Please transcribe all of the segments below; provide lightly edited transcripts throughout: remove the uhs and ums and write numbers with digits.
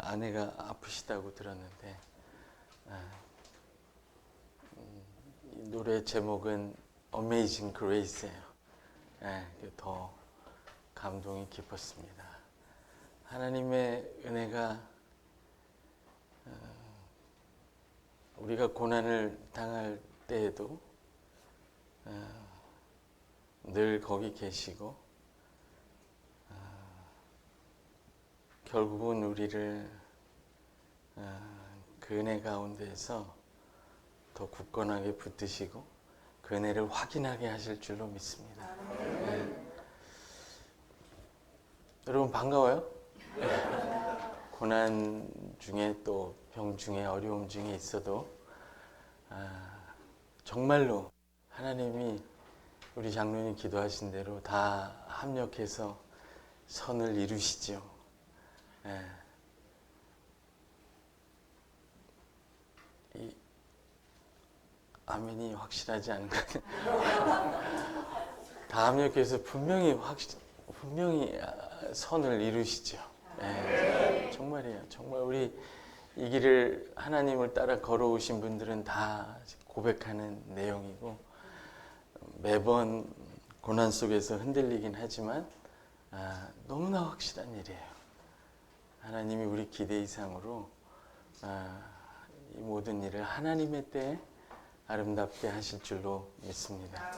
아내가 아프시다고 들었는데 이 노래 제목은 Amazing Grace예요. 더 감동이 깊었습니다. 하나님의 은혜가 우리가 고난을 당할 때에도 늘 거기 계시고 결국은 우리를 그 은혜 가운데에서 더 굳건하게 붙드시고 그 은혜를 확인하게 하실 줄로 믿습니다. 여러분 반가워요? 고난 중에 또 병 중에 어려움 중에 있어도 정말로 하나님이 우리 장로님 기도하신 대로 다 합력해서 선을 이루시죠. 이 아멘이 확실하지 않은 것 같아요. 다 합력해서 분명히 선을 이루시죠. 정말이에요. 정말 우리 이 길을 하나님을 따라 걸어오신 분들은 다 고백하는 내용이고 매번 고난 속에서 흔들리긴 하지만 너무나 확실한 일이에요. 하나님이 우리 기대 이상으로 이 모든 일을 하나님의 때에 아름답게 하실 줄로 믿습니다.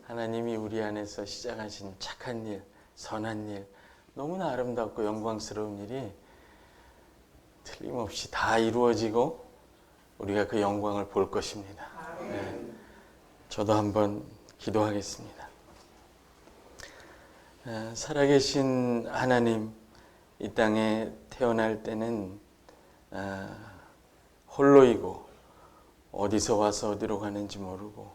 하나님이 우리 안에서 시작하신 착한 일, 선한 일, 너무나 아름답고 영광스러운 일이 틀림없이 다 이루어지고 우리가 그 영광을 볼 것입니다. 저도 한번 기도하겠습니다. 살아계신 하나님, 이 땅에 태어날 때는 홀로이고 어디서 와서 어디로 가는지 모르고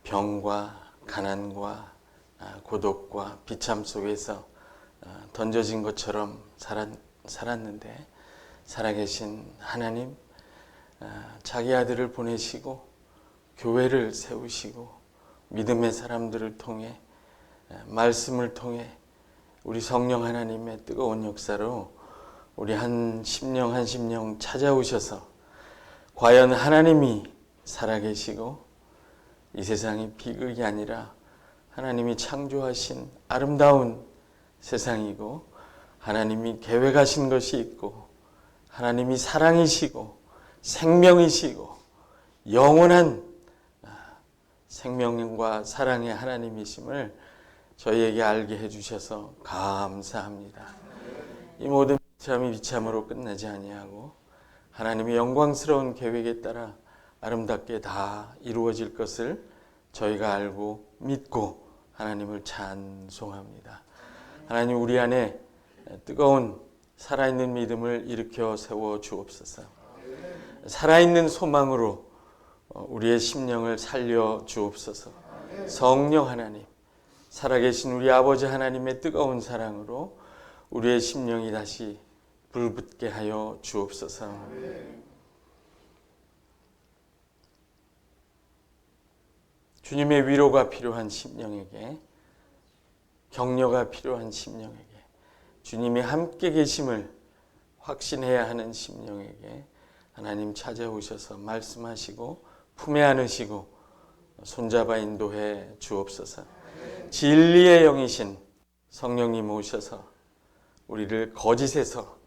병과 가난과 고독과 비참 속에서 던져진 것처럼 살았는데 살아계신 하나님, 자기 아들을 보내시고 교회를 세우시고 믿음의 사람들을 통해 말씀을 통해 우리 성령 하나님의 뜨거운 역사로 우리 한 심령 한 심령 찾아오셔서 과연 하나님이 살아계시고 이 세상이 비극이 아니라 하나님이 창조하신 아름다운 세상이고 하나님이 계획하신 것이 있고 하나님이 사랑이시고 생명이시고 영원한 생명과 사랑의 하나님이심을 저희에게 알게 해주셔서 감사합니다. 이 모든 비참이 비참으로 끝나지 아니하고 하나님의 영광스러운 계획에 따라 아름답게 다 이루어질 것을 저희가 알고 믿고 하나님을 찬송합니다. 하나님, 우리 안에 뜨거운 살아있는 믿음을 일으켜 세워 주옵소서. 살아있는 소망으로 우리의 심령을 살려 주옵소서. 성령 하나님, 살아계신 우리 아버지 하나님의 뜨거운 사랑으로 우리의 심령이 다시 불붙게 하여 주옵소서. 주님의 위로가 필요한 심령에게, 격려가 필요한 심령에게, 주님이 함께 계심을 확신해야 하는 심령에게 하나님 찾아오셔서 말씀하시고 품에 안으시고 손잡아 인도해 주옵소서. 진리의 영이신 성령님 오셔서 우리를 거짓에서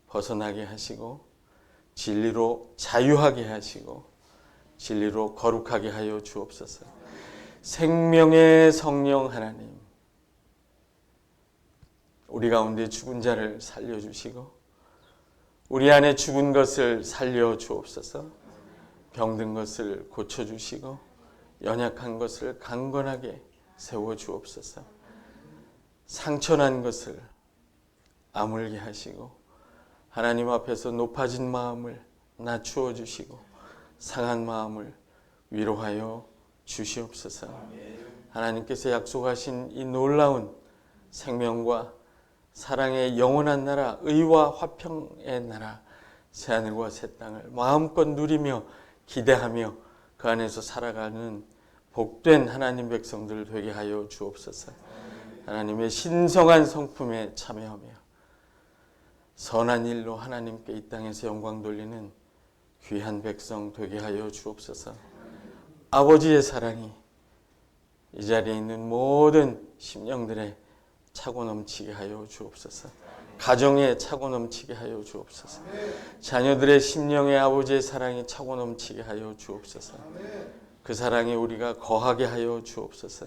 벗어나게 하시고 진리로 자유하게 하시고 진리로 거룩하게 하여 주옵소서. 생명의 성령 하나님, 우리 가운데 죽은 자를 살려주시고 우리 안에 죽은 것을 살려 주옵소서. 병든 것을 고쳐주시고 연약한 것을 강건하게 세워 주옵소서. 상처난 것을 아물게 하시고 하나님 앞에서 높아진 마음을 낮추어 주시고 상한 마음을 위로하여 주시옵소서. 하나님께서 약속하신 이 놀라운 생명과 사랑의 영원한 나라, 의와 화평의 나라, 새하늘과 새 땅을 마음껏 누리며 기대하며 그 안에서 살아가는 복된 하나님 백성들 되게 하여 주옵소서. 하나님의 신성한 성품에 참여하며 선한 일로 하나님께 이 땅에서 영광 돌리는 귀한 백성 되게 하여 주옵소서. 아버지의 사랑이 이 자리에 있는 모든 심령들의 차고 넘치게 하여 주옵소서. 가정에 차고 넘치게 하여 주옵소서. 자녀들의 심령에 아버지의 사랑이 차고 넘치게 하여 주옵소서. 그 사랑이 우리가 거하게 하여 주옵소서.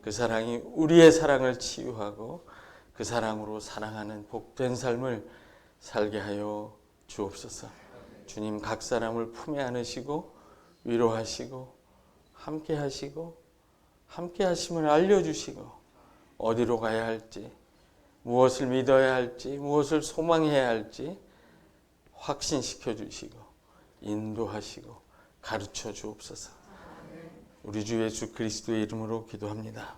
그 사랑이 우리의 사랑을 치유하고 그 사랑으로 사랑하는 복된 삶을 살게 하여 주옵소서. 주님, 각 사람을 품에 안으시고 위로하시고 함께 하시고 함께 하심을 알려주시고 어디로 가야 할지, 무엇을 믿어야 할지, 무엇을 소망해야 할지 확신시켜 주시고 인도하시고 가르쳐 주옵소서. 우리 주 예수 그리스도의 이름으로 기도합니다.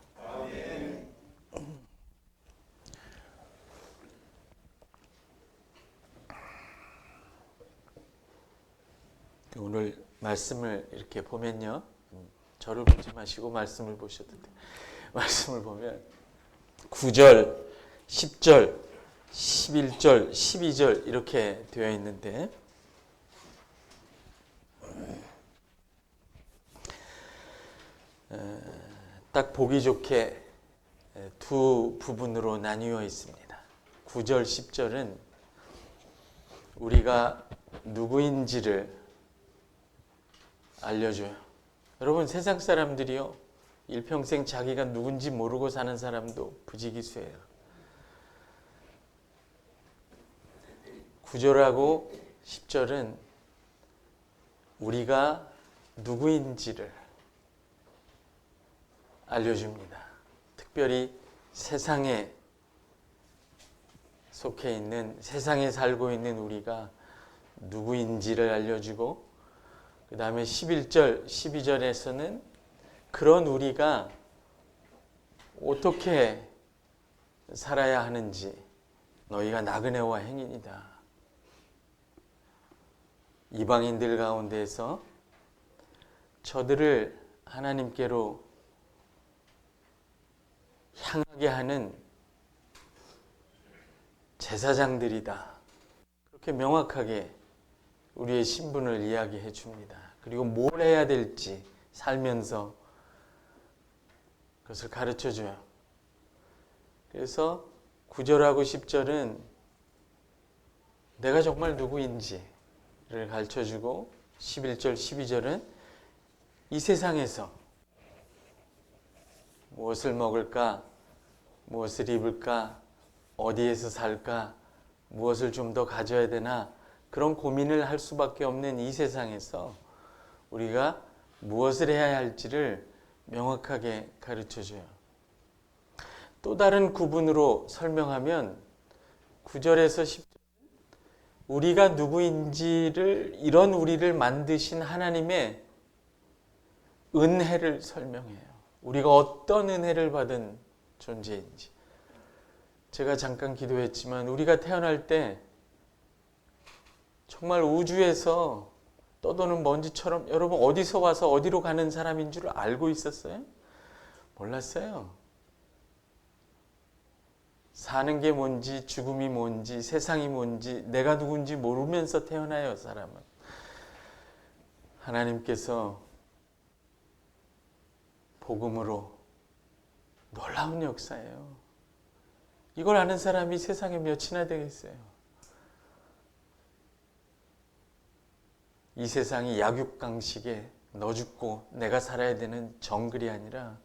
오늘 말씀을 이렇게 보면요, 저를 보지 마시고 말씀을 보셔도 돼요. 말씀을 보면 9절, 10절, 11절, 12절 이렇게 되어 있는데 딱 보기 좋게 두 부분으로 나뉘어 있습니다. 9절, 10절은 우리가 누구인지를 알려줘요. 여러분, 세상 사람들이요, 일평생 자기가 누군지 모르고 사는 사람도 부지기수예요. 9절하고 10절은 우리가 누구인지를 알려줍니다. 특별히 세상에 속해 있는, 세상에 살고 있는 우리가 누구인지를 알려주고, 그 다음에 11절, 12절에서는 그런 우리가 어떻게 살아야 하는지, 너희가 나그네와 행인이다. 이방인들 가운데에서 저들을 하나님께로 향하게 하는 제사장들이다. 그렇게 명확하게 우리의 신분을 이야기해 줍니다. 그리고 뭘 해야 될지 살면서 그것을 가르쳐 줘요. 그래서 9절하고 10절은 내가 정말 누구인지를 가르쳐 주고, 11절, 12절은 이 세상에서 무엇을 먹을까, 무엇을 입을까, 어디에서 살까, 무엇을 좀 더 가져야 되나, 그런 고민을 할 수밖에 없는 이 세상에서 우리가 무엇을 해야 할지를 명확하게 가르쳐줘요. 또 다른 구분으로 설명하면 9절에서 10절, 우리가 누구인지를, 이런 우리를 만드신 하나님의 은혜를 설명해요. 우리가 어떤 은혜를 받은 존재인지. 제가 잠깐 기도했지만 우리가 태어날 때 정말 우주에서 떠도는 먼지처럼, 여러분 어디서 와서 어디로 가는 사람인 줄 알고 있었어요? 몰랐어요. 사는 게 뭔지, 죽음이 뭔지, 세상이 뭔지, 내가 누군지 모르면서 태어나요, 사람은. 하나님께서 복음으로 놀라운 역사예요. 이걸 아는 사람이 세상에 몇이나 되겠어요. 이 세상이 약육강식에 너 죽고 내가 살아야 되는 정글이 아니라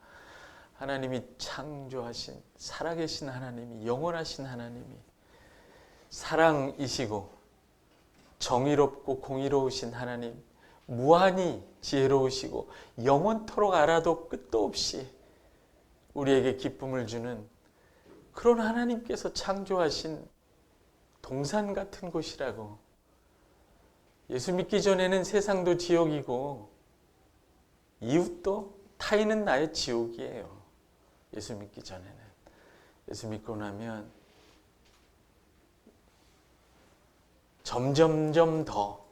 하나님이 창조하신, 살아계신 하나님이, 영원하신 하나님이 사랑이시고 정의롭고 공의로우신 하나님, 무한히 지혜로우시고 영원토록 알아도 끝도 없이 우리에게 기쁨을 주는 그런 하나님께서 창조하신 동산 같은 곳이라고. 예수 믿기 전에는 세상도 지옥이고 이웃도, 타인은 나의 지옥이에요. 예수 믿기 전에는. 예수 믿고 나면 점점점 더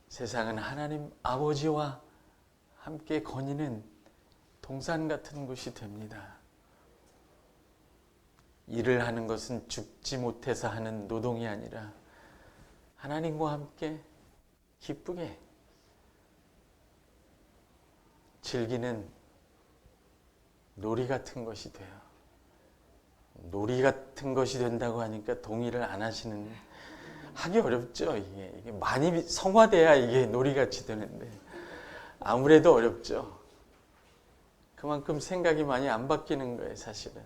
세상은 하나님 아버지와 함께 거니는 동산 같은 곳이 됩니다. 일을 하는 것은 죽지 못해서 하는 노동이 아니라 하나님과 함께 기쁘게 즐기는 놀이 같은 것이 돼요. 놀이 같은 것이 된다고 하니까 동의를 안 하시는, 하기 어렵죠. 이게 많이 성화돼야 이게 놀이같이 되는데 아무래도 어렵죠. 그만큼 생각이 많이 안 바뀌는 거예요, 사실은.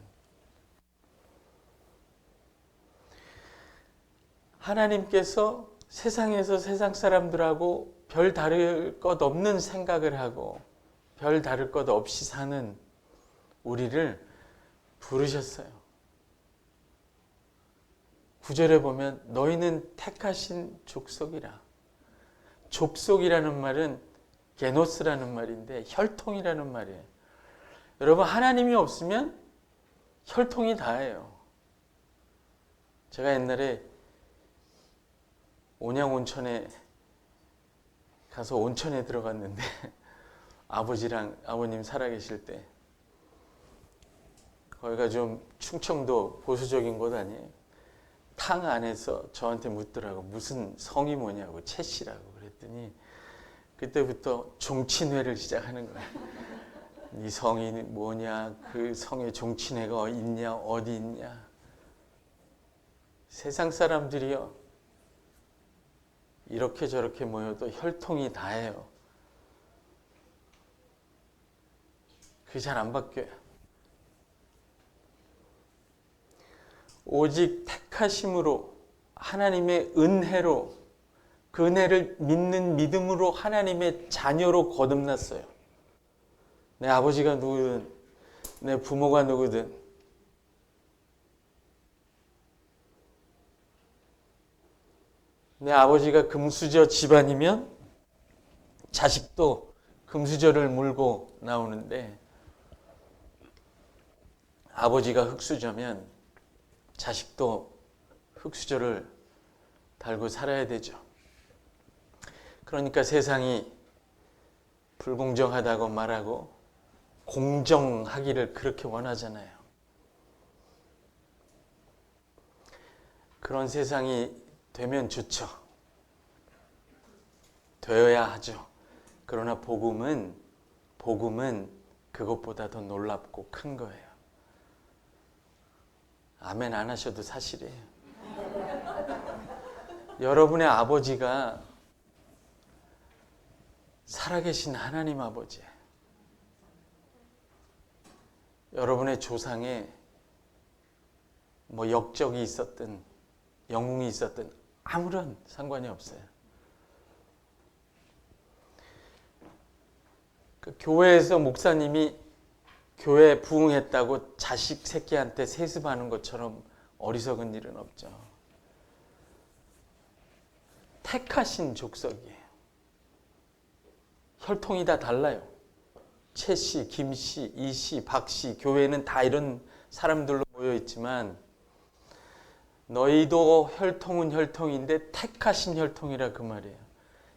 하나님께서 세상에서 세상 사람들하고 별 다를 것 없는 생각을 하고 별 다를 것 없이 사는 우리를 부르셨어요. 9절에 보면 너희는 택하신 족속이라. 족속이라는 말은 게노스라는 말인데 혈통이라는 말이에요. 여러분, 하나님이 없으면 혈통이 다예요. 제가 옛날에 온양 온천에 가서 온천에 들어갔는데 아버지랑 아버님 살아계실 때, 거기가 좀 충청도 보수적인 곳 아니에요. 탕 안에서 저한테 묻더라고. 무슨 성이 뭐냐고. 채 씨라고. 그랬더니 그때부터 종친회를 시작하는 거야. 네 성이 뭐냐, 그 성에 종친회가 있냐, 어디 있냐. 세상 사람들이요, 이렇게 저렇게 모여도 혈통이 다예요. 그게 잘 안 바뀌어요. 오직 택하심으로, 하나님의 은혜로, 그 은혜를 믿는 믿음으로 하나님의 자녀로 거듭났어요. 내 아버지가 누구든, 내 부모가 누구든, 내 아버지가 금수저 집안이면 자식도 금수저를 물고 나오는데, 아버지가 흙수저면 자식도 흙수저를 달고 살아야 되죠. 그러니까 세상이 불공정하다고 말하고 공정하기를 그렇게 원하잖아요. 그런 세상이 되면 좋죠. 되어야 하죠. 그러나 복음은 그것보다 더 놀랍고 큰 거예요. 아멘 안 하셔도 사실이에요. 여러분의 아버지가 살아계신 하나님 아버지, 여러분의 조상에 뭐 역적이 있었든 영웅이 있었든 아무런 상관이 없어요. 그 교회에서 목사님이 교회 부흥했다고 자식 새끼한테 세습하는 것처럼 어리석은 일은 없죠. 택하신 족속이에요. 혈통이 다 달라요. 최 씨, 김 씨, 이 씨, 박 씨, 교회는 다 이런 사람들로 모여 있지만 너희도 혈통은 혈통인데 택하신 혈통이라 그 말이에요.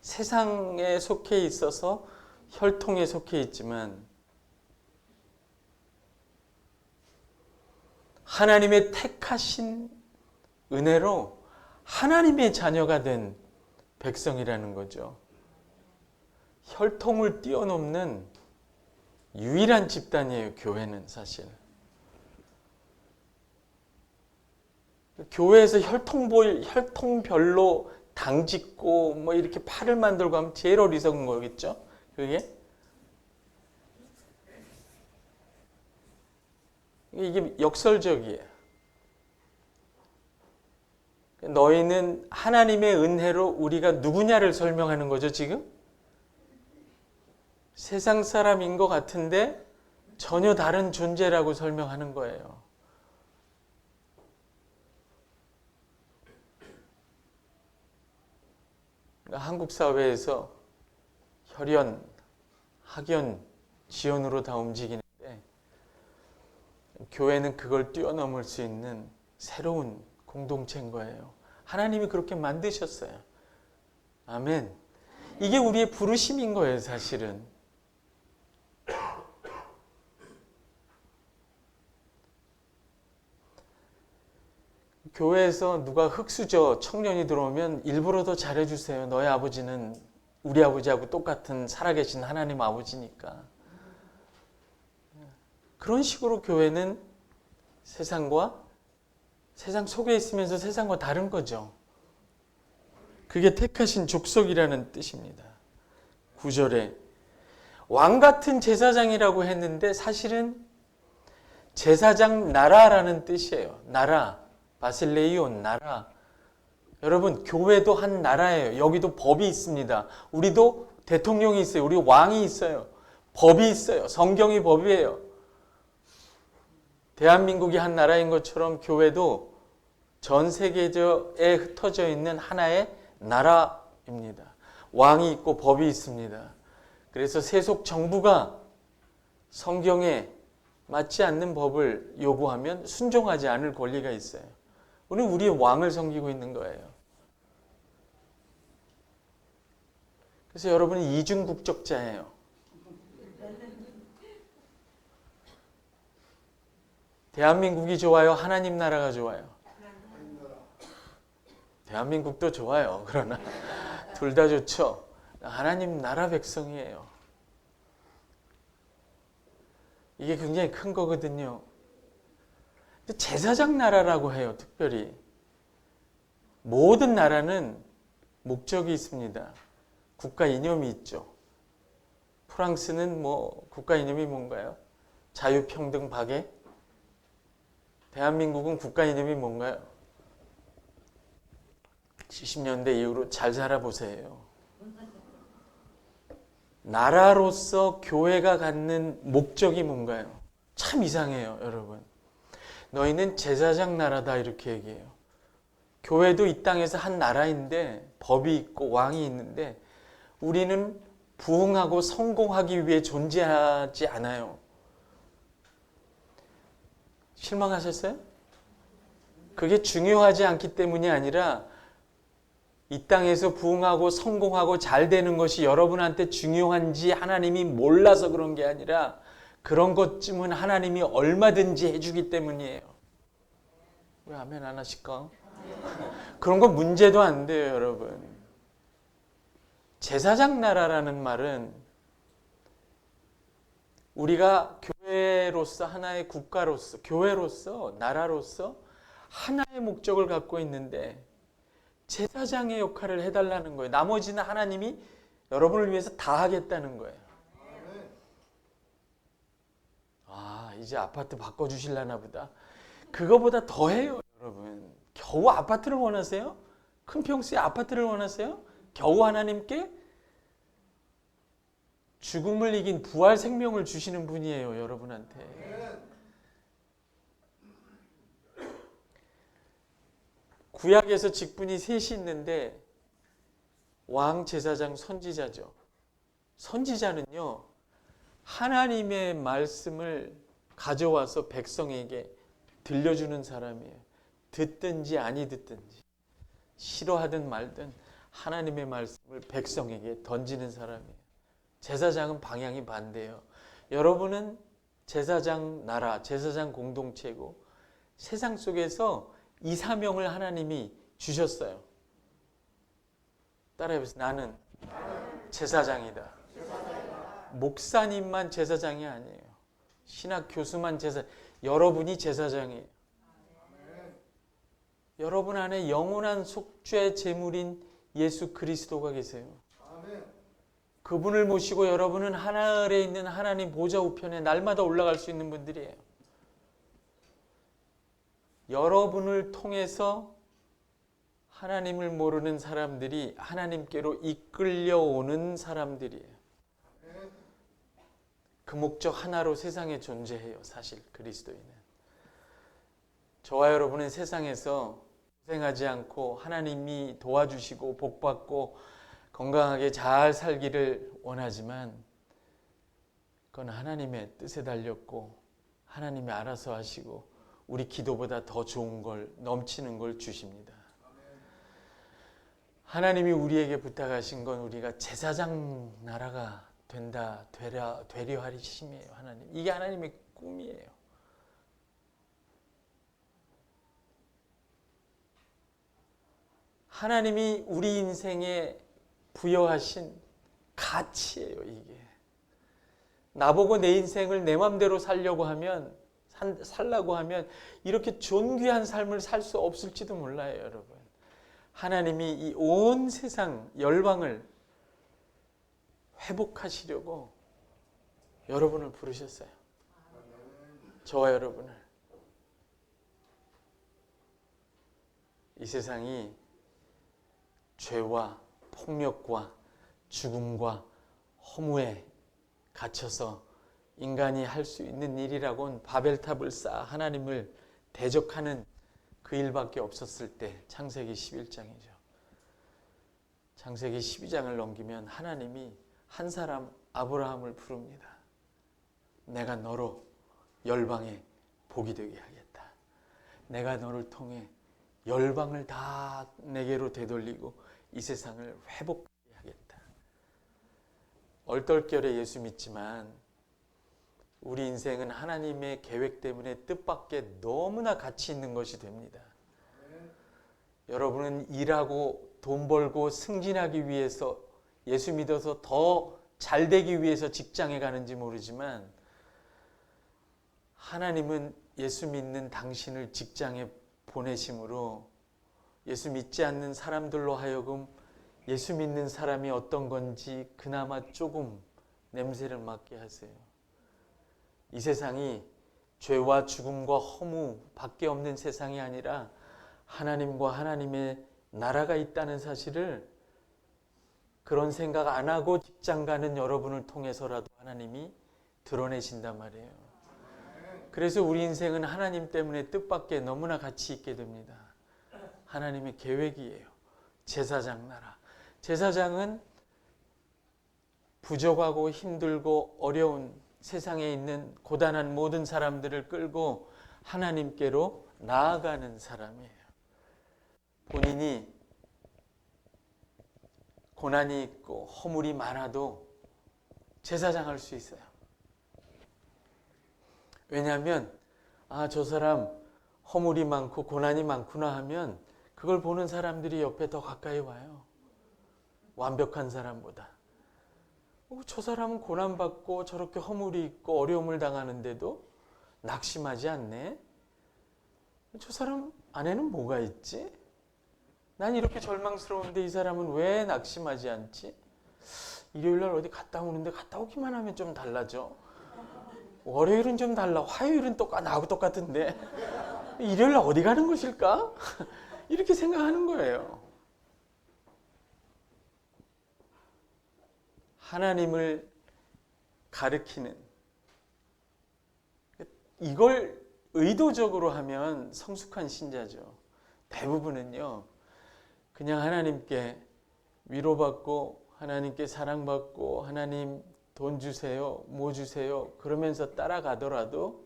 세상에 속해 있어서 혈통에 속해 있지만 하나님의 택하신 은혜로 하나님의 자녀가 된 백성이라는 거죠. 혈통을 뛰어넘는 유일한 집단이에요, 교회는 사실. 교회에서 혈통별로 당 짓고 뭐 이렇게 팔을 만들고 하면 제일 어리석은 거겠죠? 그게? 이게 역설적이에요. 너희는 하나님의 은혜로 우리가 누구냐를 설명하는 거죠, 지금? 세상 사람인 것 같은데 전혀 다른 존재라고 설명하는 거예요. 그러니까 한국 사회에서 혈연, 학연, 지연으로 다 움직이는데 교회는 그걸 뛰어넘을 수 있는 새로운 공동체인 거예요. 하나님이 그렇게 만드셨어요. 아멘. 이게 우리의 부르심인 거예요, 사실은. 교회에서 누가 흙수저 청년이 들어오면 일부러 더 잘해주세요. 너희 아버지는 우리 아버지하고 똑같은 살아계신 하나님 아버지니까. 그런 식으로 교회는 세상 속에 있으면서 세상과 다른 거죠. 그게 택하신 족속이라는 뜻입니다. 9절에 왕 같은 제사장이라고 했는데 사실은 제사장 나라라는 뜻이에요. 나라, 바실레이온 나라. 여러분, 교회도 한 나라예요. 여기도 법이 있습니다. 우리도 대통령이 있어요. 우리 왕이 있어요. 법이 있어요. 성경이 법이에요. 대한민국이 한 나라인 것처럼 교회도 전 세계에 흩어져 있는 하나의 나라입니다. 왕이 있고 법이 있습니다. 그래서 세속 정부가 성경에 맞지 않는 법을 요구하면 순종하지 않을 권리가 있어요. 우리는 우리의 왕을 섬기고 있는 거예요. 그래서 여러분은 이중 국적자예요. 대한민국이 좋아요? 하나님 나라가 좋아요? 대한민국도 좋아요. 그러나 둘 다 좋죠. 하나님 나라 백성이에요. 이게 굉장히 큰 거거든요. 근데 제사장 나라라고 해요. 특별히 모든 나라는 목적이 있습니다. 국가 이념이 있죠. 프랑스는 국가 이념이 뭔가요? 자유평등 박애. 대한민국은 국가 이념이 뭔가요? 70년대 이후로 잘 살아보세요. 나라로서 교회가 갖는 목적이 뭔가요? 참 이상해요, 여러분. 너희는 제사장 나라다 이렇게 얘기해요. 교회도 이 땅에서 한 나라인데 법이 있고 왕이 있는데 우리는 부흥하고 성공하기 위해 존재하지 않아요. 실망하셨어요? 그게 중요하지 않기 때문이 아니라 이 땅에서 부흥하고 성공하고 잘 되는 것이 여러분한테 중요한지 하나님이 몰라서 그런 게 아니라 그런 것쯤은 하나님이 얼마든지 해주기 때문이에요. 왜 아멘 안 하실까? 그런 거 문제도 안 돼요, 여러분. 제사장 나라라는 말은 우리가 교회로서 하나의 국가로서 교회로서 나라로서 하나의 목적을 갖고 있는데 제사장의 역할을 해달라는 거예요. 나머지는 하나님이 여러분을 위해서 다 하겠다는 거예요. 이제 아파트 바꿔주실라나 보다. 그거보다 더 해요, 여러분. 겨우 아파트를 원하세요? 큰 평수의 아파트를 원하세요? 겨우 하나님께 죽음을 이긴 부활 생명을 주시는 분이에요, 여러분한테. 구약에서 직분이 셋이 있는데 왕, 제사장, 선지자죠. 선지자는요, 하나님의 말씀을 가져와서 백성에게 들려주는 사람이에요. 듣든지 아니 듣든지 싫어하든 말든 하나님의 말씀을 백성에게 던지는 사람이에요. 제사장은 방향이 반대예요. 여러분은 제사장 나라, 제사장 공동체고 세상 속에서 이 사명을 하나님이 주셨어요. 따라해보세요. 나는 제사장이다. 목사님만 제사장이 아니에요. 신학 교수만 여러분이 제사장이에요. 여러분 안에 영원한 속죄 제물인 예수 그리스도가 계세요. 그분을 모시고 여러분은 하늘에 있는 하나님 보좌 우편에 날마다 올라갈 수 있는 분들이에요. 여러분을 통해서 하나님을 모르는 사람들이 하나님께로 이끌려오는 사람들이에요. 그 목적 하나로 세상에 존재해요. 사실 그리스도인은. 저와 여러분은 세상에서 고생하지 않고 하나님이 도와주시고 복받고 건강하게 잘 살기를 원하지만 그건 하나님의 뜻에 달렸고 하나님이 알아서 하시고 우리 기도보다 더 좋은 걸, 넘치는 걸 주십니다. 하나님이 우리에게 부탁하신 건 우리가 제사장 나라가 되려 하심이에요. 하나님. 이게 하나님의 꿈이에요. 하나님이 우리 인생에 부여하신 가치예요, 이게. 나보고 내 인생을 내 맘대로 살려고 하면 이렇게 존귀한 삶을 살 수 없을지도 몰라요, 여러분. 하나님이 이 온 세상 열방을 회복하시려고 여러분을 부르셨어요. 저와 여러분을. 이 세상이 죄와 폭력과 죽음과 허무에 갇혀서 인간이 할 수 있는 일이라고는 바벨탑을 쌓아 하나님을 대적하는 그 일밖에 없었을 때, 창세기 11장이죠. 창세기 12장을 넘기면 하나님이 한 사람 아브라함을 부릅니다. 내가 너로 열방에 복이 되게 하겠다. 내가 너를 통해 열방을 다 내게로 되돌리고 이 세상을 회복하게 하겠다. 얼떨결에 예수 믿지만 우리 인생은 하나님의 계획 때문에 뜻밖의 너무나 가치 있는 것이 됩니다. 여러분은 일하고 돈 벌고 승진하기 위해서, 예수 믿어서 더 잘 되기 위해서 직장에 가는지 모르지만 하나님은 예수 믿는 당신을 직장에 보내심으로 예수 믿지 않는 사람들로 하여금 예수 믿는 사람이 어떤 건지 그나마 조금 냄새를 맡게 하세요. 이 세상이 죄와 죽음과 허무 밖에 없는 세상이 아니라 하나님과 하나님의 나라가 있다는 사실을 그런 생각 안 하고 직장 가는 여러분을 통해서라도 하나님이 드러내신단 말이에요. 그래서 우리 인생은 하나님 때문에 뜻밖의 너무나 가치 있게 됩니다. 하나님의 계획이에요. 제사장 나라. 제사장은 부족하고 힘들고 어려운 세상에 있는 고단한 모든 사람들을 끌고 하나님께로 나아가는 사람이에요. 본인이 고난이 있고 허물이 많아도 제사장 할 수 있어요. 왜냐하면 저 사람 허물이 많고 고난이 많구나 하면 그걸 보는 사람들이 옆에 더 가까이 와요. 완벽한 사람보다. 저 사람은 고난받고 저렇게 허물이 있고 어려움을 당하는데도 낙심하지 않네. 저 사람 안에는 뭐가 있지? 난 이렇게 절망스러운데 이 사람은 왜 낙심하지 않지? 일요일날 어디 갔다 오는데 갔다 오기만 하면 좀 달라져. 월요일은 좀 달라. 화요일은 나하고 똑같은데 일요일날 어디 가는 것일까? 이렇게 생각하는 거예요. 하나님을 가리키는, 이걸 의도적으로 하면 성숙한 신자죠. 대부분은요, 그냥 하나님께 위로받고 하나님께 사랑받고 하나님 돈 주세요, 뭐 주세요 그러면서 따라가더라도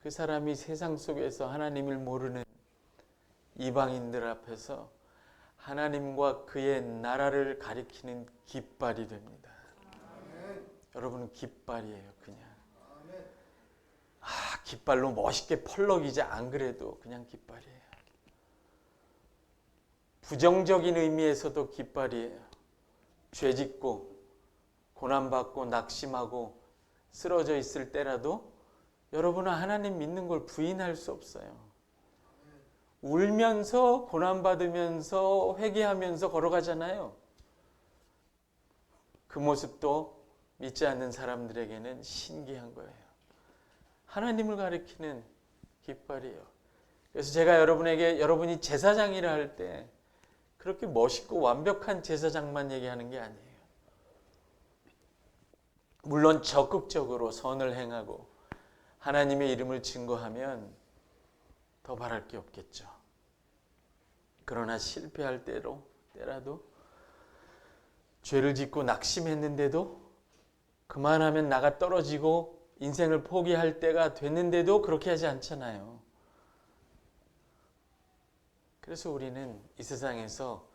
그 사람이 세상 속에서 하나님을 모르는 이방인들 앞에서 하나님과 그의 나라를 가리키는 깃발이 됩니다. 여러분은 깃발이에요. 그냥 깃발로 멋있게 펄럭이지 안 그래도 그냥 깃발이에요. 부정적인 의미에서도 깃발이에요. 죄짓고 고난받고 낙심하고 쓰러져 있을 때라도 여러분은 하나님 믿는 걸 부인할 수 없어요. 울면서 고난받으면서 회개하면서 걸어가잖아요. 그 모습도 믿지 않는 사람들에게는 신기한 거예요. 하나님을 가리키는 깃발이에요. 그래서 제가 여러분이 제사장이라 할 때 그렇게 멋있고 완벽한 제사장만 얘기하는 게 아니에요. 물론 적극적으로 선을 행하고 하나님의 이름을 증거하면 더 바랄 게 없겠죠. 그러나 실패할 때라도 죄를 짓고 낙심했는데도 그만하면 나가 떨어지고 인생을 포기할 때가 됐는데도 그렇게 하지 않잖아요. 그래서 우리는 이 세상에서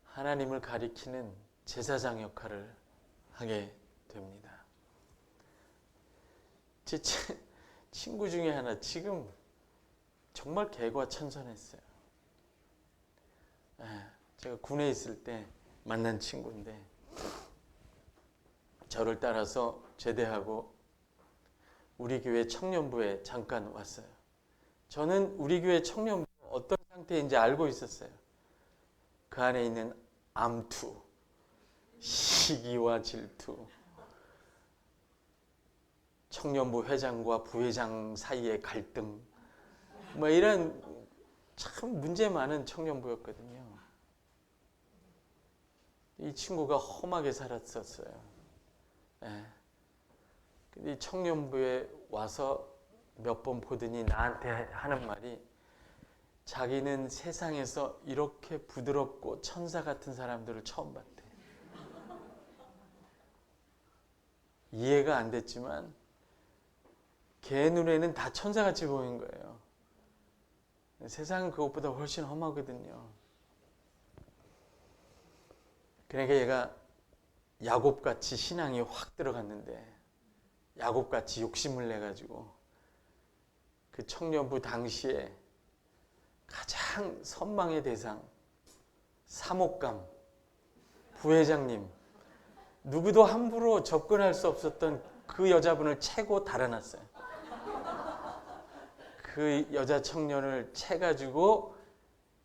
하나님을 가리키는 제사장 역할을 하게 됩니다. 제 친구 중에 하나 지금 정말 개과천선했어요. 제가 군에 있을 때 만난 친구인데 저를 따라서 제대하고 우리 교회 청년부에 잠깐 왔어요. 저는 우리 교회 청년부 어떤 상태인지 알고 있었어요. 그 안에 있는 암투, 시기와 질투, 청년부 회장과 부회장 사이의 갈등, 뭐 이런 참 문제 많은 청년부였거든요. 이 친구가 험하게 살았었어요. 근데 이 청년부에 와서 몇 번 보더니 나한테 하는 말이 자기는 세상에서 이렇게 부드럽고 천사 같은 사람들을 처음 봤대. 이해가 안 됐지만 걔 눈에는 다 천사같이 보인 거예요. 세상은 그것보다 훨씬 험하거든요. 그러니까 얘가 야곱같이 신앙이 확 들어갔는데 야곱같이 욕심을 내가지고 그 청년부 당시에 가장 선망의 대상 사목감 부회장님 누구도 함부로 접근할 수 없었던 그 여자분을 채고 달아났어요. 그 여자 청년을 채가지고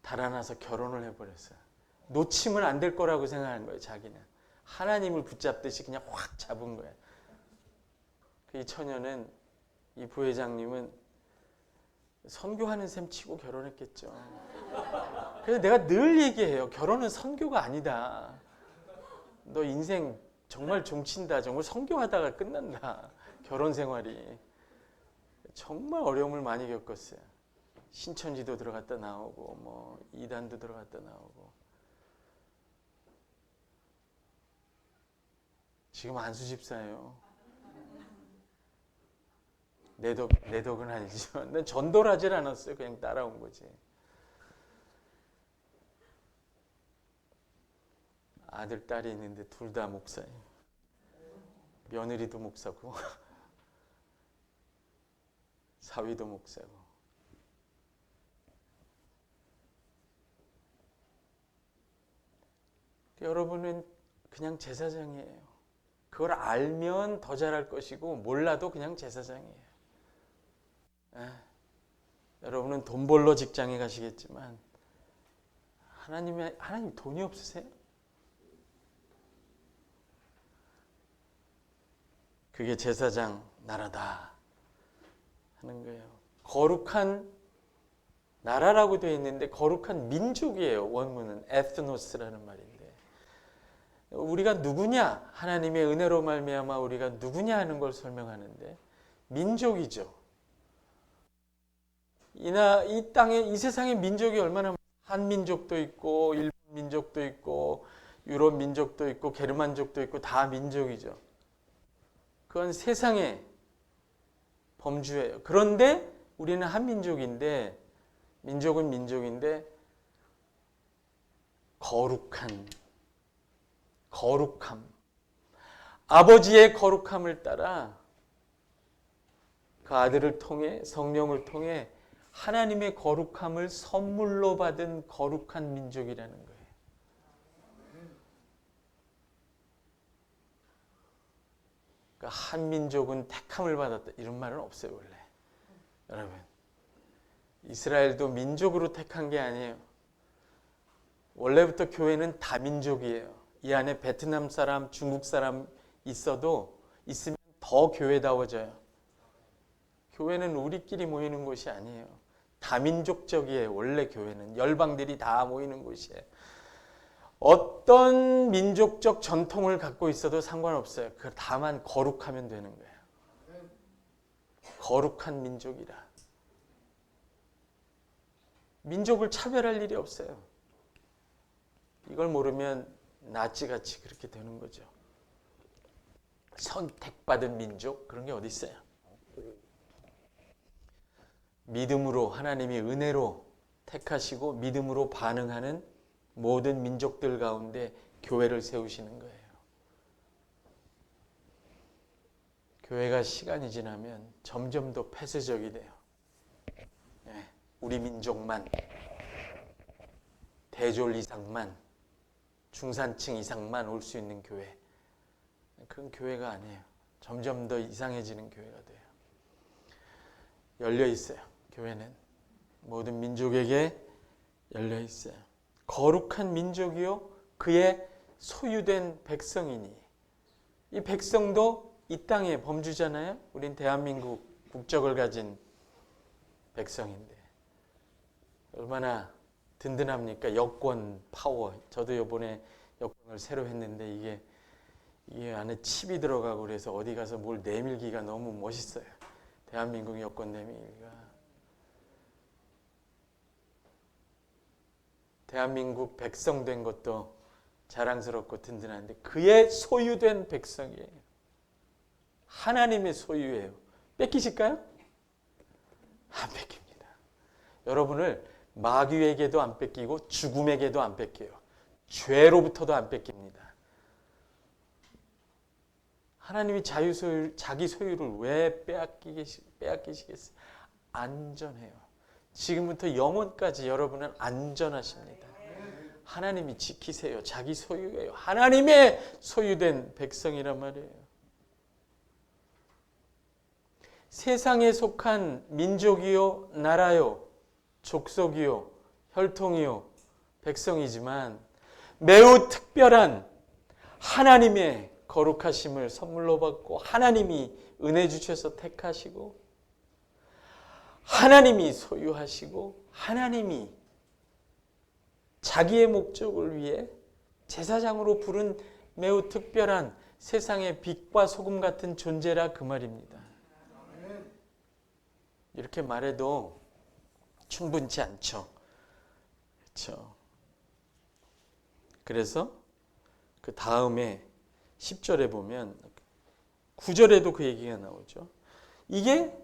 달아나서 결혼을 해버렸어요. 놓치면 안 될 거라고 생각하는 거예요. 자기는 하나님을 붙잡듯이 그냥 확 잡은 거예요. 이 처녀는 이 부회장님은 선교하는 셈 치고 결혼했겠죠. 그래서 내가 늘 얘기해요. 결혼은 선교가 아니다. 너 인생 정말 종친다. 정말 선교하다가 끝난다. 결혼 생활이. 정말 어려움을 많이 겪었어요. 신천지도 들어갔다 나오고 뭐 이단도 들어갔다 나오고. 지금 안수 집사예요. 내 덕은 아니지만 난 전도를 하질 않았어요. 그냥 따라온 거지. 아들, 딸이 있는데 둘 다 목사예요. 며느리도 목사고 사위도 목사고. 여러분은 그냥 제사장이에요. 그걸 알면 더 잘할 것이고 몰라도 그냥 제사장이에요. 여러분은 돈 벌러 직장에 가시겠지만 하나님 돈이 없으세요? 그게 제사장 나라다 하는 거예요. 거룩한 나라라고 되어 있는데 거룩한 민족이에요. 원문은 에스노스라는 말인데 우리가 누구냐? 하나님의 은혜로 말미암아 우리가 누구냐 하는 걸 설명하는데 민족이죠. 이 땅에 이 세상에 민족이 얼마나 한민족도 있고 일본 민족도 있고 유럽 민족도 있고 게르만족도 있고 다 민족이죠. 그건 세상의 범주예요. 그런데 우리는 한민족인데 민족은 민족인데 거룩함 아버지의 거룩함을 따라 그 아들을 통해 성령을 통해 하나님의 거룩함을 선물로 받은 거룩한 민족이라는 거예요. 그러니까 한 민족은 택함을 받았다 이런 말은 없어요. 원래 여러분 이스라엘도 민족으로 택한 게 아니에요. 원래부터 교회는 다민족이에요. 이 안에 베트남 사람, 중국 사람 있으면 더 교회다워져요. 교회는 우리끼리 모이는 곳이 아니에요. 다민족적이에요. 원래 교회는 열방들이 다 모이는 곳이에요. 어떤 민족적 전통을 갖고 있어도 상관없어요. 다만 거룩하면 되는 거예요. 거룩한 민족이라. 민족을 차별할 일이 없어요. 이걸 모르면 나치같이 그렇게 되는 거죠. 선택받은 민족 그런 게 어디 있어요? 믿음으로 하나님이 은혜로 택하시고 믿음으로 반응하는 모든 민족들 가운데 교회를 세우시는 거예요. 교회가 시간이 지나면 점점 더 폐쇄적이 돼요. 우리 민족만 대졸 이상만, 중산층 이상만 올 수 있는 교회, 그런 교회가 아니에요. 점점 더 이상해지는 교회가 돼요. 열려 있어요. 교회는 모든 민족에게 열려 있어요. 거룩한 민족이요 그의 소유된 백성이니, 이 백성도 이 땅의 범주잖아요. 우린 대한민국 국적을 가진 백성인데 얼마나 든든합니까? 여권 파워. 저도 이번에 여권을 새로 했는데 이게 안에 칩이 들어가고 그래서 어디 가서 뭘 내밀기가 너무 멋있어요. 대한민국 여권 내밀기가. 대한민국 백성 된 것도 자랑스럽고 든든한데 그의 소유된 백성이에요. 하나님의 소유예요. 뺏기실까요? 안 뺏깁니다. 여러분을 마귀에게도 안 뺏기고 죽음에게도 안 뺏겨요. 죄로부터도 안 뺏깁니다. 하나님이 자기 소유를 왜 빼앗기시겠어요? 안전해요. 지금부터 영원까지 여러분은 안전하십니다. 하나님이 지키세요. 자기 소유예요. 하나님의 소유된 백성이란 말이에요. 세상에 속한 민족이요, 나라요, 족속이요, 혈통이요, 백성이지만 매우 특별한 하나님의 거룩하심을 선물로 받고 하나님이 은혜 주셔서 택하시고 하나님이 소유하시고 하나님이 자기의 목적을 위해 제사장으로 부른 매우 특별한 세상의 빛과 소금 같은 존재라 그 말입니다. 이렇게 말해도 충분치 않죠. 그렇죠. 그래서 그 다음에 10절에 보면 9절에도 그 얘기가 나오죠. 이게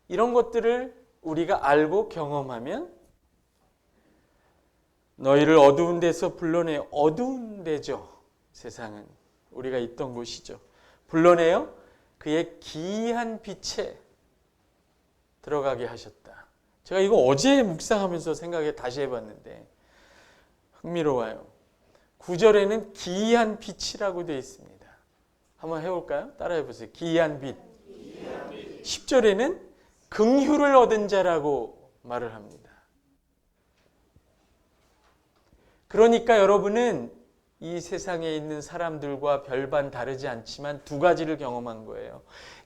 이런 것들을 우리가 알고 경험하면 너희를 어두운 데서 불러내어, 어두운 데죠. 세상은 우리가 있던 곳이죠. 불러내어 그의 기이한 빛에 들어가게 하셨다. 제가 이거 어제 묵상하면서 생각해 다시 해봤는데 흥미로워요. 9절에는 기이한 빛이라고 되어 있습니다. 한번 해볼까요? 따라해보세요. 기이한 빛. 10절에는 긍휼을 얻은 자라고 말을 합니다. 그러니까 여러분은 이 세상에 있는 사람들과 별반 다르지 않지만 두 가지를 경험한 거예요.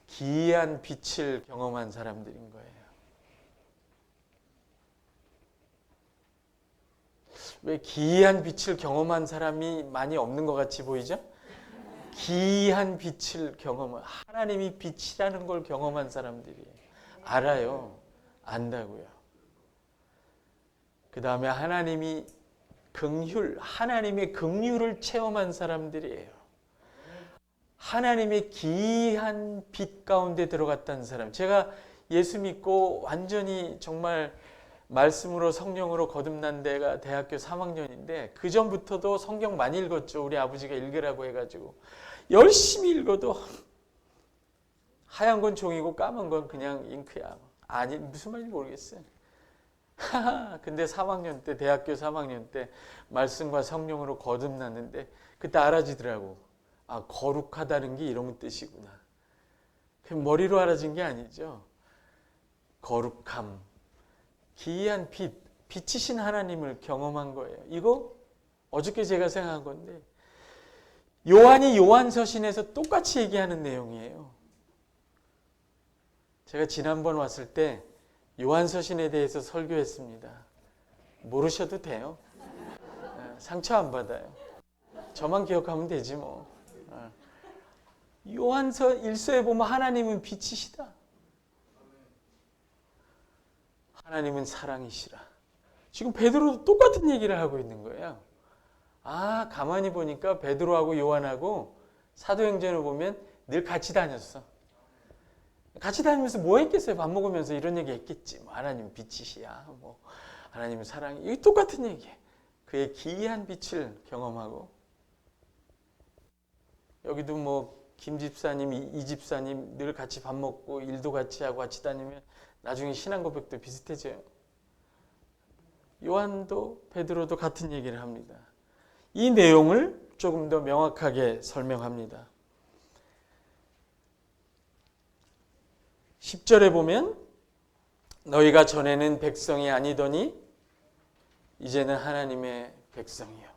기이한 빛을 경험한 사람들인 거예요. 왜 기이한 빛을 경험한 사람이 많이 없는 것 같이 보이죠? 기이한 빛을 경험한, 하나님이 빛이라는 걸 경험한 사람들이 알아요. 안다고요. 그 다음에 하나님이 하나님의 긍휼을 체험한 사람들이에요. 하나님의 기이한 빛 가운데 들어갔다는 사람. 제가 예수 믿고 완전히 정말 말씀으로 성령으로 거듭난 데가 대학교 3학년인데 그 전부터도 성경 많이 읽었죠. 우리 아버지가 읽으라고 해가지고 열심히 읽어도 하얀 건 종이고 까만 건 그냥 잉크야. 아니 무슨 말인지 모르겠어요. 근데 3학년 때, 대학교 3학년 때 말씀과 성령으로 거듭났는데 그때 알아지더라고. 아, 거룩하다는 게 이런 뜻이구나. 머리로 알아진 게 아니죠. 거룩함, 기이한 빛, 빛이신 하나님을 경험한 거예요. 이거 어저께 제가 생각한 건데 요한이 요한서신에서 똑같이 얘기하는 내용이에요. 제가 지난번 왔을 때 요한서신에 대해서 설교했습니다. 모르셔도 돼요. 상처 안 받아요. 저만 기억하면 되지 뭐. 요한서 1서에 보면 하나님은 빛이시다. 하나님은 사랑이시라. 지금 베드로도 똑같은 얘기를 하고 있는 거예요. 아, 가만히 보니까 베드로하고 요한하고 사도행전을 보면 늘 같이 다녔어. 같이 다니면서 뭐 했겠어요? 밥 먹으면서 이런 얘기 했겠지. 뭐 하나님 빛이시야. 뭐 하나님은 사랑이. 이게 똑같은 얘기예요. 그의 기이한 빛을 경험하고 여기도 뭐 김 집사님, 이 집사님 늘 같이 밥 먹고 일도 같이 하고 같이 다니면 나중에 신앙 고백도 비슷해져요. 요한도 베드로도 같은 얘기를 합니다. 이 내용을 조금 더 명확하게 설명합니다. 10절에 보면 너희가 전에는 백성이 아니더니 이제는 하나님의 백성이요.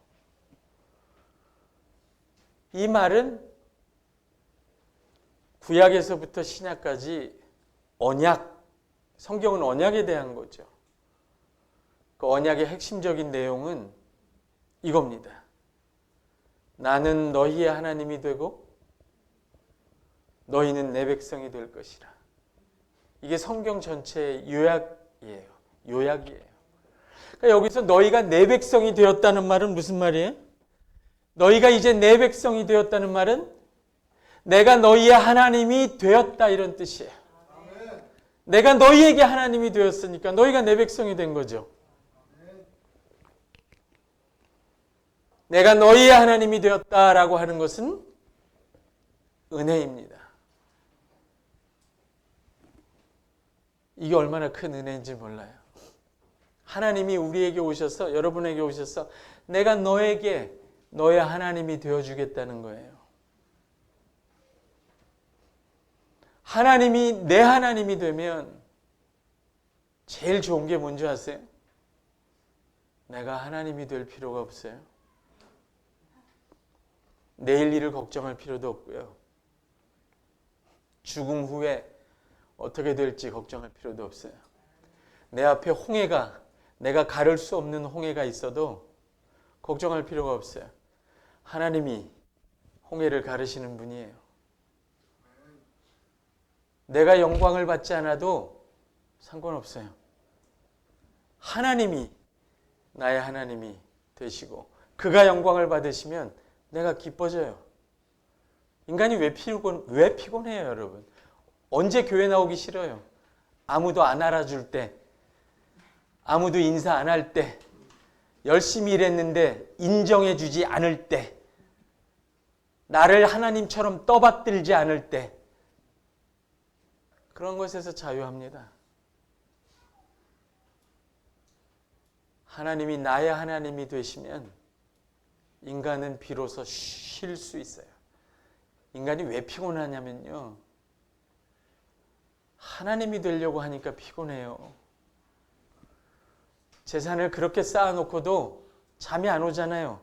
이 말은 구약에서부터 신약까지 언약, 성경은 언약에 대한 거죠. 그 언약의 핵심적인 내용은 이겁니다. 나는 너희의 하나님이 되고 너희는 내 백성이 될 것이라. 이게 성경 전체의 요약이에요. 요약이에요. 그러니까 여기서 너희가 내 백성이 되었다는 말은 무슨 말이에요? 너희가 이제 내 백성이 되었다는 말은 내가 너희의 하나님이 되었다 이런 뜻이에요. 내가 너희에게 하나님이 되었으니까 너희가 내 백성이 된 거죠. 내가 너희의 하나님이 되었다라고 하는 것은 은혜입니다. 이게 얼마나 큰 은혜인지 몰라요. 하나님이 우리에게 오셔서, 여러분에게 오셔서 내가 너에게 너의 하나님이 되어주겠다는 거예요. 하나님이 내 하나님이 되면 제일 좋은 게 뭔지 아세요? 내가 하나님이 될 필요가 없어요. 내일 일을 걱정할 필요도 없고요. 죽음 후에 어떻게 될지 걱정할 필요도 없어요. 내 앞에 홍해가, 내가 가를 수 없는 홍해가 있어도 걱정할 필요가 없어요. 하나님이 홍해를 가르시는 분이에요. 내가 영광을 받지 않아도 상관없어요. 하나님이 나의 하나님이 되시고 그가 영광을 받으시면 내가 기뻐져요. 인간이 왜 피곤해요, 여러분? 언제 교회 나오기 싫어요? 아무도 안 알아줄 때, 아무도 인사 안 할 때, 열심히 일했는데 인정해주지 않을 때, 나를 하나님처럼 떠받들지 않을 때, 그런 것에서 자유합니다. 하나님이 나의 하나님이 되시면 인간은 비로소 쉴 수 있어요. 인간이 왜 피곤하냐면요, 하나님이 되려고 하니까 피곤해요. 재산을 그렇게 쌓아놓고도 잠이 안 오잖아요.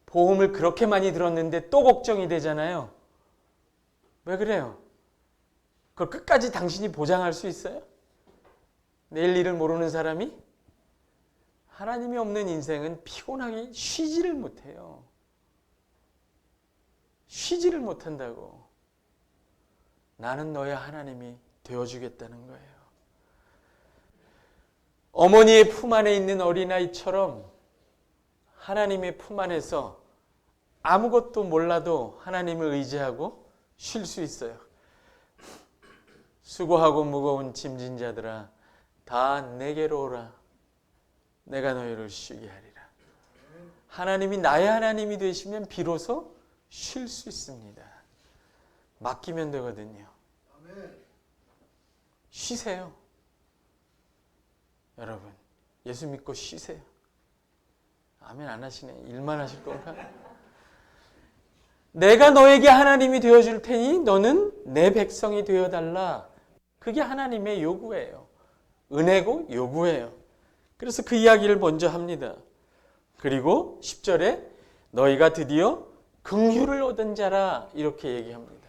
보험을 그렇게 많이 들었는데 또 걱정이 되잖아요. 왜 그래요? 그걸 끝까지 당신이 보장할 수 있어요? 내일 일을 모르는 사람이? 하나님이 없는 인생은 피곤하기 쉬지를 못해요. 쉬지를 못한다고. 나는 너의 하나님이 되어주겠다는 거예요. 어머니의 품 안에 있는 어린아이처럼 하나님의 품 안에서 아무것도 몰라도 하나님을 의지하고 쉴 수 있어요. 수고하고 무거운 짐진 자들아 다 내게로 오라. 내가 너희를 쉬게 하리라. 하나님이 나의 하나님이 되시면 비로소 쉴 수 있습니다. 맡기면 되거든요. 쉬세요. 여러분, 예수 믿고 쉬세요. 아멘 안 하시네. 일만 하실 건가? 내가 너에게 하나님이 되어줄 테니 너는 내 백성이 되어달라. 그게 하나님의 요구예요. 은혜고 요구예요. 그래서 그 이야기를 먼저 합니다. 그리고 10절에 너희가 드디어 긍휼을 얻은 자라 이렇게 얘기합니다.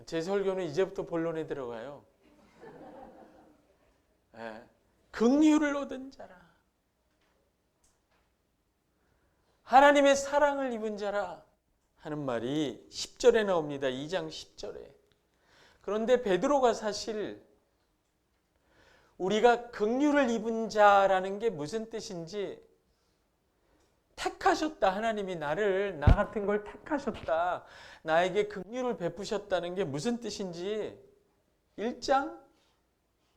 제 설교는 이제부터 본론에 들어가요. 네. 긍휼을 얻은 자라. 하나님의 사랑을 입은 자라 하는 말이 10절에 나옵니다. 2장 10절에. 그런데 베드로가 사실 우리가 긍휼을 입은 자라는 게 무슨 뜻인지 택하셨다. 하나님이 나 같은 걸 택하셨다. 나에게 긍휼을 베푸셨다는 게 무슨 뜻인지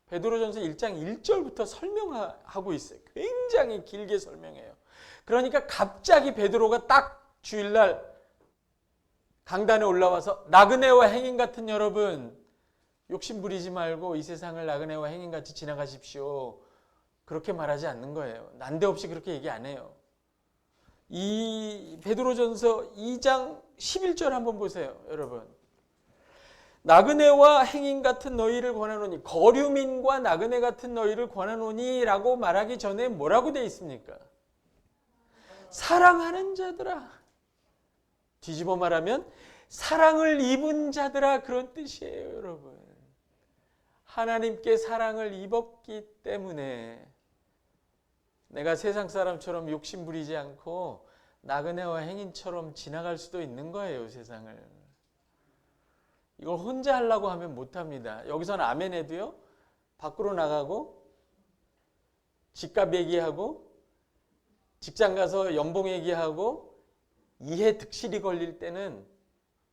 베드로전서 1장 1절부터 설명하고 있어요. 굉장히 길게 설명해요. 그러니까 갑자기 베드로가 딱 주일날 강단에 올라와서 나그네와 행인 같은 여러분 욕심 부리지 말고 이 세상을 나그네와 행인같이 지나가십시오. 그렇게 말하지 않는 거예요. 난데없이 그렇게 얘기 안 해요. 이 베드로전서 2장 11절 한번 보세요, 여러분. 나그네와 행인 같은 너희를 권하노니, 거류민과 나그네 같은 너희를 권하노니 라고 말하기 전에 뭐라고 되어 있습니까? 사랑하는 자들아. 뒤집어 말하면 사랑을 입은 자들아, 그런 뜻이에요, 여러분. 하나님께 사랑을 입었기 때문에 내가 세상 사람처럼 욕심 부리지 않고 나그네와 행인처럼 지나갈 수도 있는 거예요, 세상을. 이걸 혼자 하려고 하면 못합니다. 여기서는 아멘 해도요, 밖으로 나가고 집값 얘기하고 직장 가서 연봉 얘기하고 이해 득실이 걸릴 때는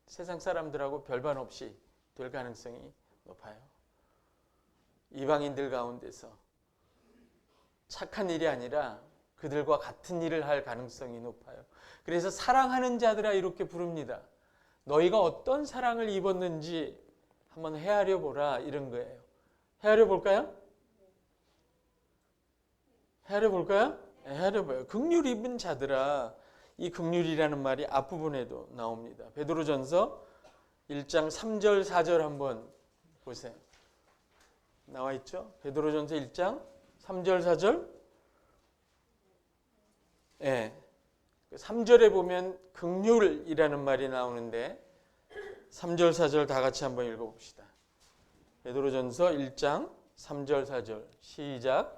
세상 사람들하고 별반 없이 될 가능성이 높아요. 이방인들 가운데서 착한 일이 아니라 그들과 같은 일을 할 가능성이 높아요. 그래서 사랑하는 자들아 이렇게 부릅니다. 너희가 어떤 사랑을 입었는지 한번 헤아려 보라, 이런 거예요. 헤아려 볼까요? 헤아려 볼까요? 헤아려 봐요. 긍휼 입은 자들아. 이 긍휼이라는 말이 앞부분에도 나옵니다. 베드로전서 1장 3절 4절 한번 보세요. 나와 있죠? 베드로전서 1장 3절 4절. 예. 3절에 보면 긍휼이라는 말이 나오는데 3절 4절 다 같이 한번 읽어봅시다. 베드로전서 1장 3절 4절 시작.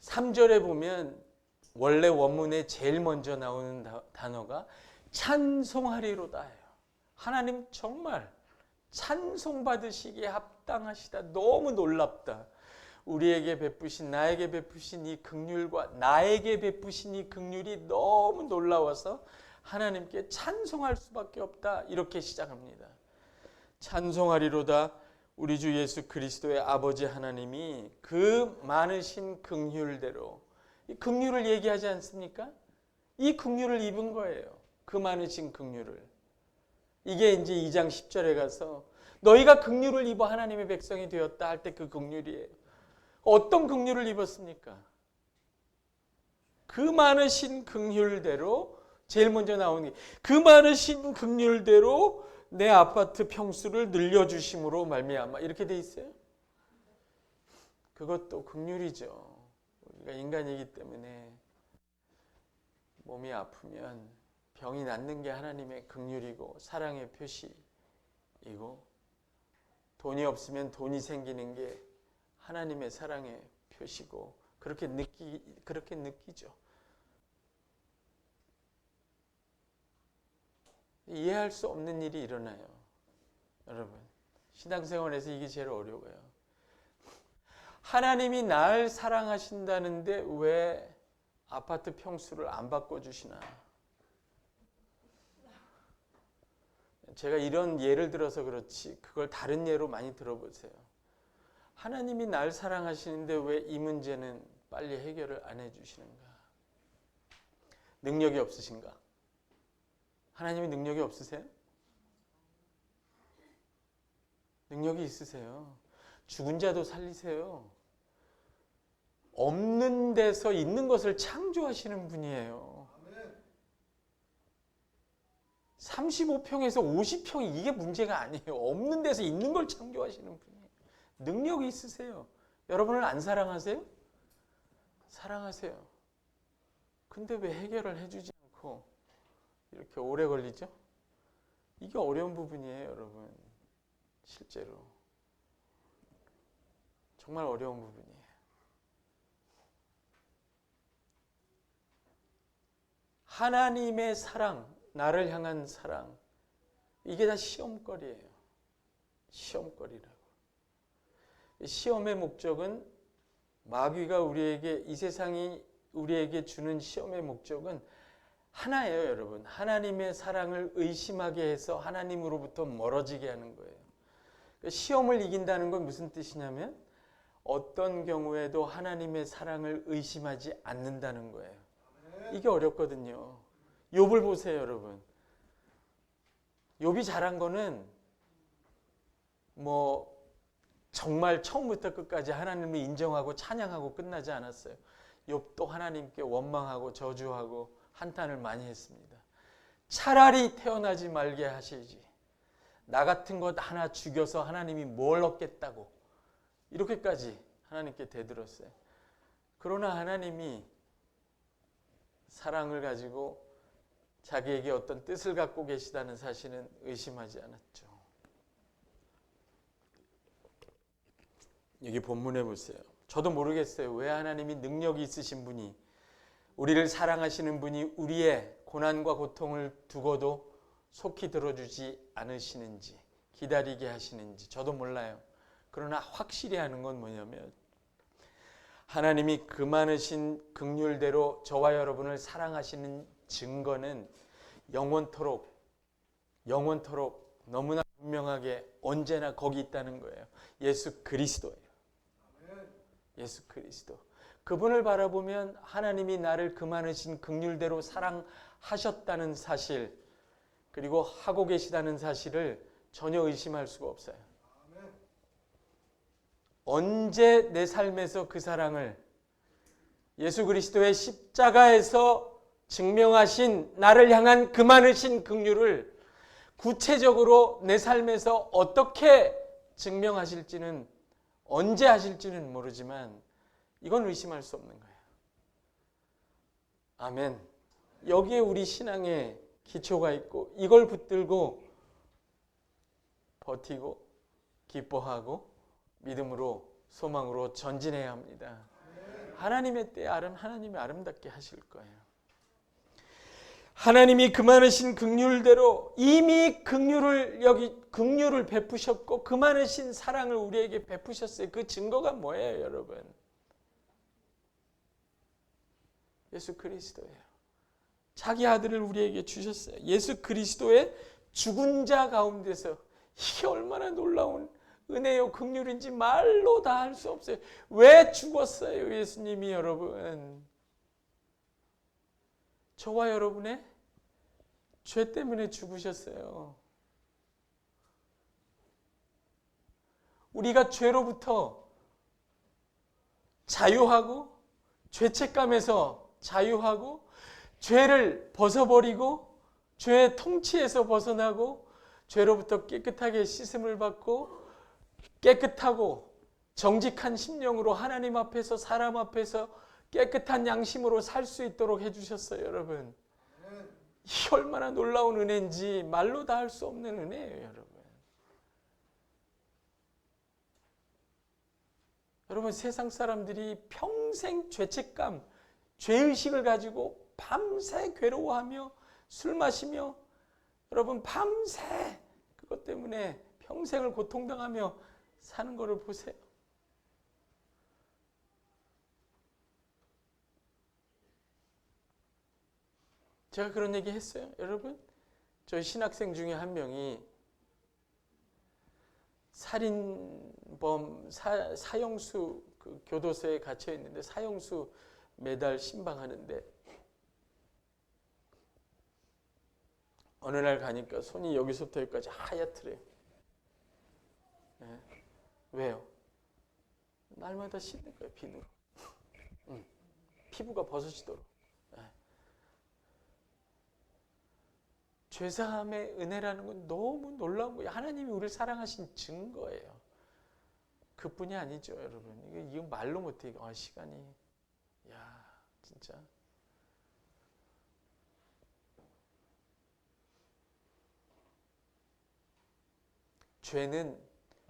삼절에 보면 원래 원문에 제일 먼저 나오는 단어가 찬송하리로다예요. 하나님 정말 찬송받으시기에 합당하시다. 너무 놀랍다. 우리에게 베푸신, 나에게 베푸신 이 긍휼과 나에게 베푸신 이 긍휼이 너무 놀라워서 하나님께 찬송할 수밖에 없다. 이렇게 시작합니다. 찬송하리로다. 우리 주 예수 그리스도의 아버지 하나님이 그 많으신 긍휼대로, 이 긍휼을 얘기하지 않습니까? 이 긍휼을 입은 거예요. 그 많으신 긍휼을. 이게 이제 2장 10절에 가서 너희가 긍휼을 입어 하나님의 백성이 되었다 할 때 그 긍휼이에요. 어떤 긍휼을 입었습니까? 그 많으신 긍휼대로, 제일 먼저 나오는 게 그 많으신 긍휼대로 내 아파트 평수를 늘려주심으로 말미암아, 이렇게 돼 있어요. 그것도 긍휼이죠. 우리가 인간이기 때문에 몸이 아프면 병이 낫는 게 하나님의 긍휼이고 사랑의 표시이고, 돈이 없으면 돈이 생기는 게 하나님의 사랑의 표시고, 그렇게 느끼죠. 이해할 수 없는 일이 일어나요. 여러분, 신앙생활에서 이게 제일 어려워요. 하나님이 날 사랑하신다는데 왜 아파트 평수를 안 바꿔주시나? 제가 이런 예를 들어서 그렇지 그걸 다른 예로 많이 들어보세요. 하나님이 날 사랑하시는데 왜 이 문제는 빨리 해결을 안 해주시는가? 능력이 없으신가? 하나님이 능력이 없으세요? 능력이 있으세요. 죽은 자도 살리세요. 없는 데서 있는 것을 창조하시는 분이에요. 35평에서 50평이 이게 문제가 아니에요. 없는 데서 있는 걸 창조하시는 분이에요. 능력이 있으세요. 여러분을 안 사랑하세요? 사랑하세요. 근데 왜 해결을 해주지 않고 이렇게 오래 걸리죠? 이게 어려운 부분이에요, 여러분. 실제로. 정말 어려운 부분이에요. 하나님의 사랑, 나를 향한 사랑, 이게 다 시험거리예요. 시험거리라고. 시험의 목적은, 마귀가 우리에게, 이 세상이 우리에게 주는 시험의 목적은 하나예요, 여러분. 하나님의 사랑을 의심하게 해서 하나님으로부터 멀어지게 하는 거예요. 시험을 이긴다는 건 무슨 뜻이냐면 어떤 경우에도 하나님의 사랑을 의심하지 않는다는 거예요. 이게 어렵거든요. 욥을 보세요, 여러분. 욥이 잘한 거는 정말 처음부터 끝까지 하나님을 인정하고 찬양하고 끝나지 않았어요. 욥도 하나님께 원망하고 저주하고 한탄을 많이 했습니다. 차라리 태어나지 말게 하시지. 나 같은 것 하나 죽여서 하나님이 뭘 얻겠다고 이렇게까지 하나님께 대들었어요. 그러나 하나님이 사랑을 가지고 자기에게 어떤 뜻을 갖고 계시다는 사실은 의심하지 않았죠. 여기 본문에 보세요. 저도 모르겠어요. 왜 하나님이 능력이 있으신 분이, 우리를 사랑하시는 분이 우리의 고난과 고통을 두고도 속히 들어주지 않으시는지, 기다리게 하시는지 저도 몰라요. 그러나 확실히 하는 건 뭐냐면 하나님이 그 많으신 긍휼대로 저와 여러분을 사랑하시는 증거는 영원토록 너무나 분명하게 언제나 거기 있다는 거예요. 예수 그리스도예요. 예수 그리스도. 그분을 바라보면 하나님이 나를 그 많으신 긍휼대로 사랑하셨다는 사실, 그리고 하고 계시다는 사실을 전혀 의심할 수가 없어요. 언제 내 삶에서 그 사랑을 예수 그리스도의 십자가에서 증명하신 나를 향한 그 많으신 긍휼을 구체적으로 내 삶에서 어떻게 증명하실지는, 언제 하실지는 모르지만 이건 의심할 수 없는 거예요. 아멘. 여기에 우리 신앙의 기초가 있고 이걸 붙들고 버티고 기뻐하고 믿음으로 소망으로 전진해야 합니다. 하나님의 때에 하나님이 아름답게 하실 거예요. 하나님이 그 많으신 긍휼대로 이미 긍휼을 베푸셨고 그 많으신 사랑을 우리에게 베푸셨어요. 그 증거가 뭐예요, 여러분? 예수 그리스도예요. 자기 아들을 우리에게 주셨어요. 예수 그리스도의 죽은 자 가운데서, 이게 얼마나 놀라운 은혜요 긍휼인지 말로 다 할 수 없어요. 왜 죽었어요, 예수님이 여러분? 저와 여러분의 죄 때문에 죽으셨어요. 우리가 죄로부터 자유하고 죄책감에서 자유하고 죄를 벗어버리고 죄의 통치에서 벗어나고 죄로부터 깨끗하게 씻음을 받고 깨끗하고 정직한 심령으로 하나님 앞에서 사람 앞에서 깨끗한 양심으로 살 수 있도록 해주셨어요, 여러분. 이게 얼마나 놀라운 은혜인지 말로 다 할 수 없는 은혜예요, 여러분. 여러분, 세상 사람들이 평생 죄책감, 죄의식을 가지고 밤새 괴로워하며 술 마시며, 여러분 밤새 그것 때문에 평생을 고통당하며 사는 것을 보세요. 제가 그런 얘기 했어요, 여러분. 저희 신학생 중에 한 명이 살인범 사형수 그 교도소에 갇혀 있는데 사형수 매달 신방하는데 어느 날 가니까 손이 여기서부터 여기까지 하얗더래요. 네. 왜요? 날마다 씻는 거예요, 비누로. 피부가 벗어지도록. 네. 죄사함의 은혜라는 건 너무 놀라운 거예요. 하나님이 우리를 사랑하신 증거예요. 그뿐이 아니죠, 여러분. 이거 말로 못해. 시간이. 야, 진짜. 죄는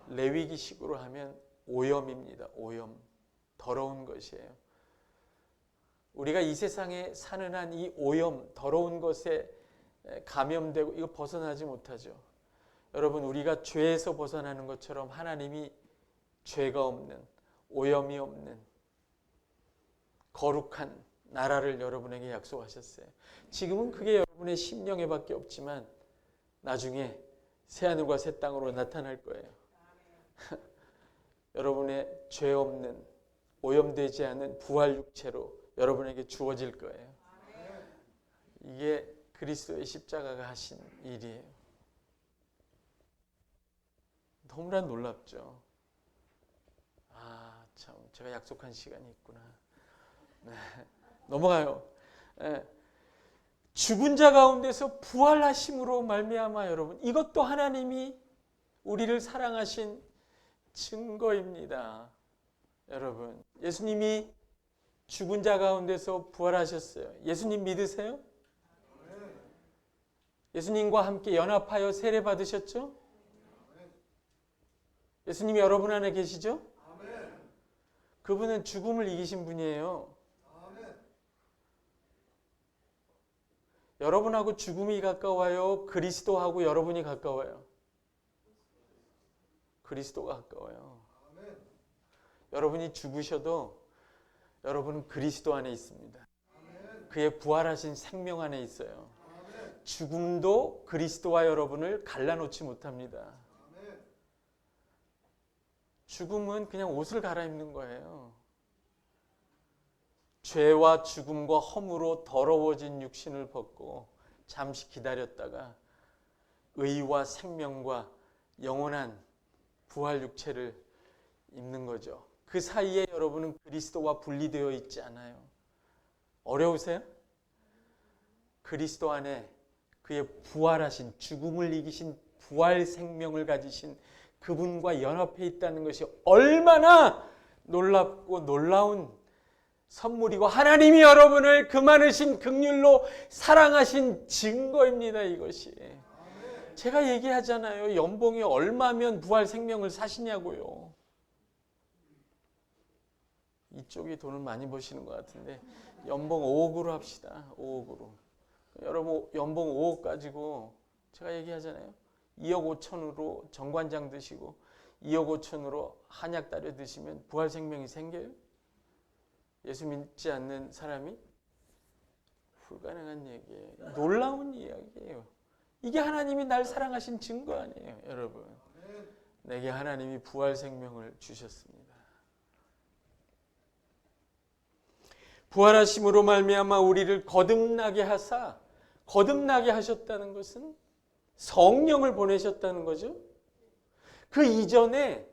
레위기식으로 하면 오염입니다. 오염. 더러운 것이에요. 우리가 이 세상에 사는 한 이 오염, 더러운 것에 감염되고 이거 벗어나지 못하죠. 여러분, 우리가 죄에서 벗어나는 것처럼 하나님이 죄가 없는, 오염이 없는, 거룩한 나라를 여러분에게 약속하셨어요. 지금은 그게 여러분의 심령에밖에 없지만 나중에 새하늘과 새 땅으로 나타날 거예요. 여러분의 죄 없는 오염되지 않은 부활 육체로 여러분에게 주어질 거예요. 이게 그리스도의 십자가가 하신 일이에요. 너무나 놀랍죠. 아, 참 제가 약속한 시간이 있구나. 네. 넘어가요. 네. 죽은 자 가운데서 부활하심으로 말미암아 여러분, 이것도 하나님이 우리를 사랑하신 증거입니다. 여러분, 예수님이 죽은 자 가운데서 부활하셨어요. 예수님 믿으세요? 예수님과 함께 연합하여 세례 받으셨죠? 예수님이 여러분 안에 계시죠? 그분은 죽음을 이기신 분이에요. 여러분하고 죽음이 가까워요? 그리스도하고 여러분이 가까워요? 그리스도가 가까워요. 여러분이 죽으셔도 여러분은 그리스도 안에 있습니다. 그의 부활하신 생명 안에 있어요. 죽음도 그리스도와 여러분을 갈라놓지 못합니다. 죽음은 그냥 옷을 갈아입는 거예요. 죄와 죽음과 허물로 더러워진 육신을 벗고 잠시 기다렸다가 의와 생명과 영원한 부활 육체를 입는 거죠. 그 사이에 여러분은 그리스도와 분리되어 있지 않아요. 어려우세요? 그리스도 안에 그의 부활하신, 죽음을 이기신 부활 생명을 가지신 그분과 연합해 있다는 것이 얼마나 놀랍고 놀라운 선물이고 하나님이 여러분을 그 많으신 긍휼로 사랑하신 증거입니다. 이것이. 제가 얘기하잖아요. 연봉이 얼마면 부활 생명을 사시냐고요. 이쪽이 돈을 많이 버시는 것 같은데 연봉 5억으로 합시다. 5억으로. 여러분 연봉 5억 가지고 제가 얘기하잖아요. 2억 5천으로 정관장 드시고 2억 5천으로 한약 따려 드시면 부활 생명이 생겨요? 예수 믿지 않는 사람이? 불가능한 얘기예요. 놀라운 이야기예요. 이게 하나님이 날 사랑하신 증거 아니에요, 여러분. 내게 하나님이 부활 생명을 주셨습니다. 부활하심으로 말미암아 우리를 거듭나게 하사, 거듭나게 하셨다는 것은 성령을 보내셨다는 거죠. 그 이전에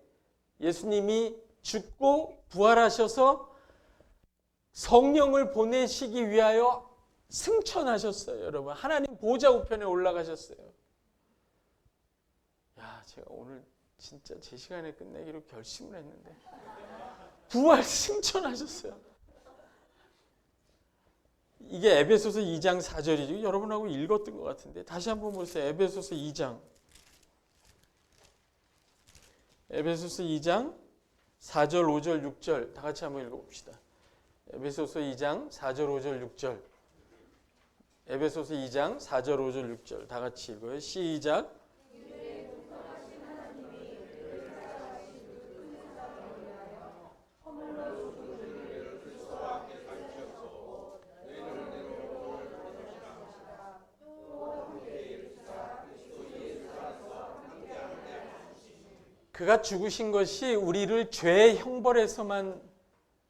예수님이 죽고 부활하셔서 성령을 보내시기 위하여 승천하셨어요. 여러분, 하나님 보좌 우편에 올라가셨어요. 야, 제가 오늘 진짜 제 시간에 끝내기로 결심을 했는데 부활 승천하셨어요. 이게 에베소서 2장 4절이죠. 여러분하고 읽었던 것 같은데 다시 한번 보세요. 에베소서 2장. 에베소서 2장 4절, 5절, 6절 다 같이 한번 읽어봅시다. 에베소서 2장 4절, 5절, 6절. 에베소서 2장 4절, 5절, 6절 다 같이 읽어요. 시작. 그가 죽으신 것이 우리를 죄의 형벌에서만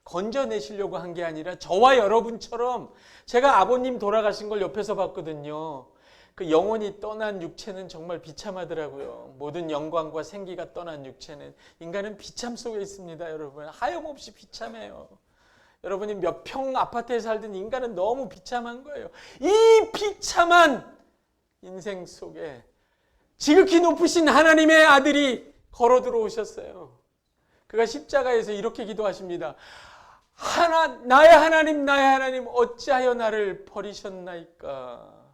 건져내시려고 한 게 아니라 저와 여러분처럼, 제가 아버님 돌아가신 걸 옆에서 봤거든요. 그 영혼이 떠난 육체는 정말 비참하더라고요. 모든 영광과 생기가 떠난 육체는, 인간은 비참 속에 있습니다. 여러분, 하염없이 비참해요. 여러분이 몇 평 아파트에 살든 인간은 너무 비참한 거예요. 이 비참한 인생 속에 지극히 높으신 하나님의 아들이 걸어 들어오셨어요. 그가 십자가에서 이렇게 기도하십니다. 나의 하나님 어찌하여 나를 버리셨나이까.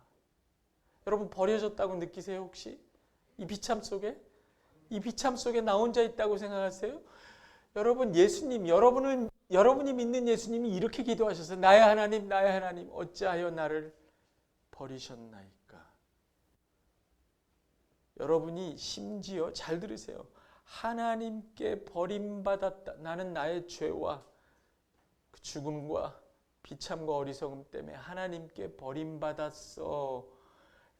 여러분, 버려졌다고 느끼세요 혹시? 이 비참 속에? 이 비참 속에 나 혼자 있다고 생각하세요? 여러분, 예수님, 여러분이 믿는 예수님이 이렇게 기도하셨어요. 나의 하나님 어찌하여 나를 버리셨나이까. 여러분이 심지어 잘 들으세요. 하나님께 버림받았다. 나는 나의 죄와 그 죽음과 비참과 어리석음 때문에 하나님께 버림받았어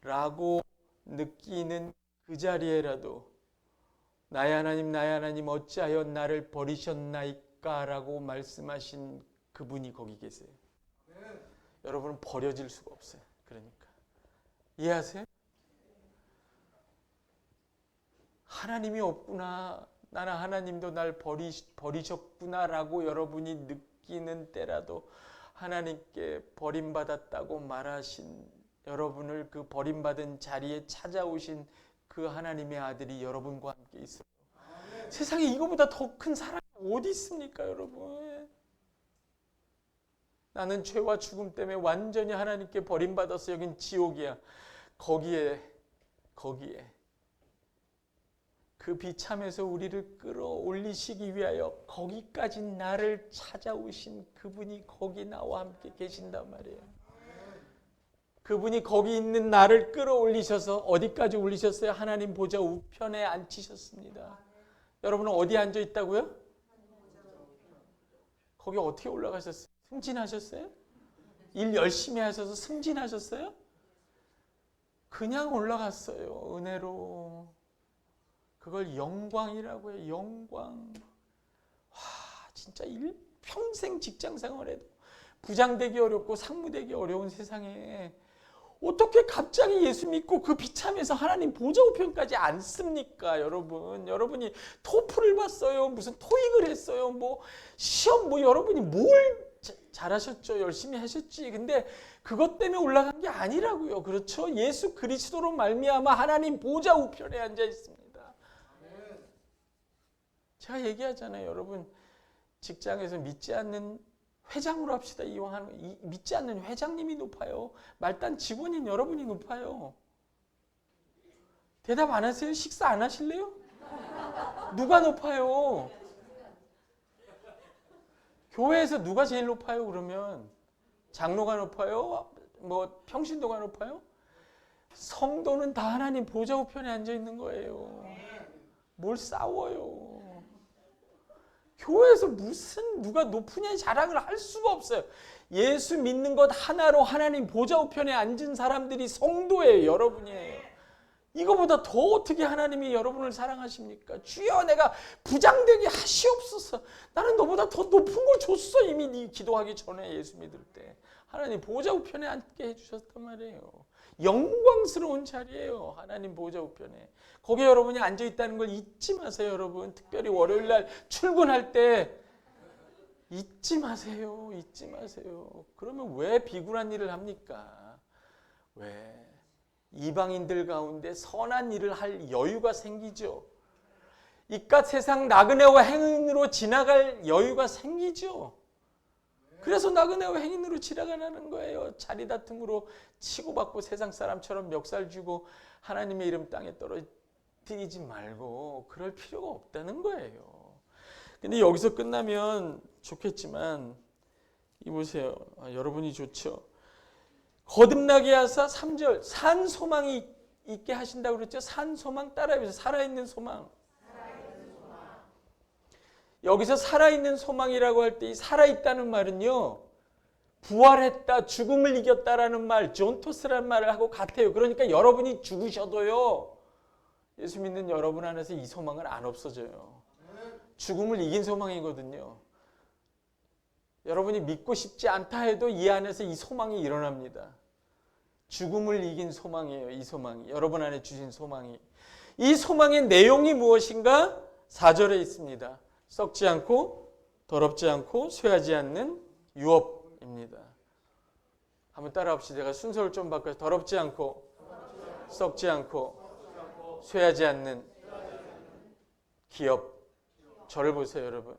라고 느끼는 그 자리에라도 나의 하나님 어찌하여 나를 버리셨나이까 라고 말씀하신 그분이 거기 계세요. 여러분은 버려질 수가 없어요. 그러니까 이해하세요? 하나님이 없구나, 나는 하나님도 날 버리셨구나라고 여러분이 느끼는 때라도 하나님께 버림받았다고 말하신 여러분을 그 버림받은 자리에 찾아오신 그 하나님의 아들이 여러분과 함께 있어요. 세상에 이거보다 더 큰 사랑이 어디 있습니까, 여러분? 나는 죄와 죽음 때문에 완전히 하나님께 버림받아서 여긴 지옥이야. 거기에 그 비참에서 우리를 끌어올리시기 위하여 거기까지 나를 찾아오신 그분이 거기 나와 함께 계신단 말이에요. 그분이 거기 있는 나를 끌어올리셔서 어디까지 올리셨어요? 하나님 보좌 우편에 앉히셨습니다. 여러분은 어디에 앉아 있다고요? 거기 어떻게 올라가셨어요? 승진하셨어요? 일 열심히 하셔서 승진하셨어요? 그냥 올라갔어요. 은혜로. 그걸 영광이라고 해요. 영광. 와, 진짜 평생 직장 생활해도 부장 되기 어렵고 상무 되기 어려운 세상에 어떻게 갑자기 예수 믿고 그 비참해서 하나님 보좌 우편까지 앉습니까, 여러분? 여러분이 토플을 봤어요, 무슨 토익을 했어요, 뭐 시험 여러분이 뭘 잘하셨죠, 열심히 하셨지. 근데 그것 때문에 올라간 게 아니라고요. 그렇죠? 예수 그리스도로 말미암아 하나님 보좌 우편에 앉아 있습니다. 제가 얘기하잖아요, 여러분. 직장에서 믿지 않는 회장으로 합시다. 이왕하는 믿지 않는 회장님이 높아요. 말단 직원인 여러분이 높아요. 대답 안 하세요? 식사 안 하실래요? 누가 높아요? 교회에서 누가 제일 높아요? 그러면 장로가 높아요? 뭐 평신도가 높아요? 성도는 다 하나님 보좌 우편에 앉아 있는 거예요. 뭘 싸워요? 교회에서 무슨 누가 높으냐 자랑을 할 수가 없어요. 예수 믿는 것 하나로 하나님 보좌 우편에 앉은 사람들이 성도예요. 여러분이에요. 이거보다 더 어떻게 하나님이 여러분을 사랑하십니까? 주여, 내가 부장 되게 하시옵소서. 나는 너보다 더 높은 걸 줬어. 이미 네 기도하기 전에 예수 믿을 때 하나님 보좌 우편에 앉게 해주셨단 말이에요. 영광스러운 자리예요. 하나님 보좌 우편에. 거기에 여러분이 앉아있다는 걸 잊지 마세요. 여러분, 특별히 월요일날 출근할 때 잊지 마세요. 잊지 마세요. 그러면 왜 비굴한 일을 합니까? 왜? 이방인들 가운데 선한 일을 할 여유가 생기죠. 이깟 세상 나그네와 행인으로 지나갈 여유가 생기죠. 그래서 나그네와 행인으로 지나가는 거예요. 자리 다툼으로 치고받고 세상 사람처럼 멱살 쥐고 하나님의 이름 땅에 떨어뜨리지 말고 그럴 필요가 없다는 거예요. 근데 여기서 끝나면 좋겠지만 이 보세요. 여러분이 좋죠. 거듭나게 하사 3절 산 소망이 있게 하신다고 그랬죠. 산 소망 따라해보세요. 살아있는 소망. 여기서 살아있는 소망이라고 할 때 이 살아있다는 말은요, 부활했다, 죽음을 이겼다라는 말, 존토스라는 말을 하고 같아요. 그러니까 여러분이 죽으셔도요, 예수 믿는 여러분 안에서 이 소망은 안 없어져요. 죽음을 이긴 소망이거든요. 여러분이 믿고 싶지 않다 해도 이 안에서 이 소망이 일어납니다. 죽음을 이긴 소망이에요. 이 소망이. 여러분 안에 주신 소망이. 이 소망의 내용이 무엇인가? 4절에 있습니다. 썩지 않고 더럽지 않고 쇠하지 않는 유업입니다. 한번 따라합시다. 제가 순서를 좀 바꿔서 더럽지 않고 썩지 않고 쇠하지 않는 기업. 저를 보세요, 여러분.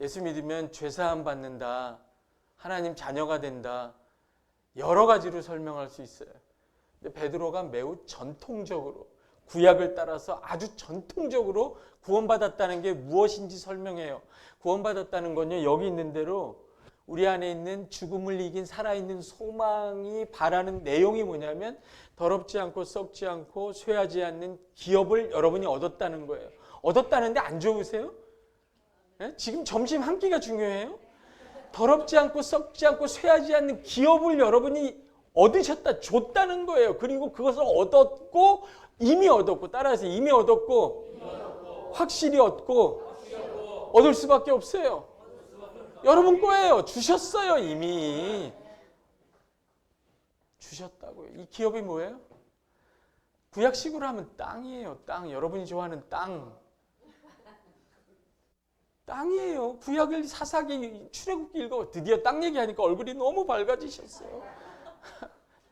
예수 믿으면 죄사함 받는다, 하나님 자녀가 된다, 여러 가지로 설명할 수 있어요. 근데 베드로가 매우 전통적으로 구약을 따라서 아주 전통적으로 구원받았다는 게 무엇인지 설명해요. 구원받았다는 건요, 여기 있는 대로 우리 안에 있는 죽음을 이긴 살아있는 소망이 바라는 내용이 뭐냐면 더럽지 않고 썩지 않고 쇠하지 않는 기업을 여러분이 얻었다는 거예요. 얻었다는데 안 좋으세요? 네? 지금 점심 한 끼가 중요해요? 더럽지 않고 썩지 않고 쇠하지 않는 기업을 여러분이 얻으셨다, 줬다는 거예요. 그리고 그것을 얻었고, 이미 얻었고, 따라서 이미 얻었고, 확실히 얻고, 얻을 수밖에 없어요. 여러분 거예요. 주셨어요, 이미. 주셨다고요. 이 기업이 뭐예요? 구약식으로 하면 땅이에요. 땅. 여러분이 좋아하는 땅. 땅이에요. 구약을 사사기 출애굽기 읽어 드디어 땅 얘기하니까 얼굴이 너무 밝아지셨어요.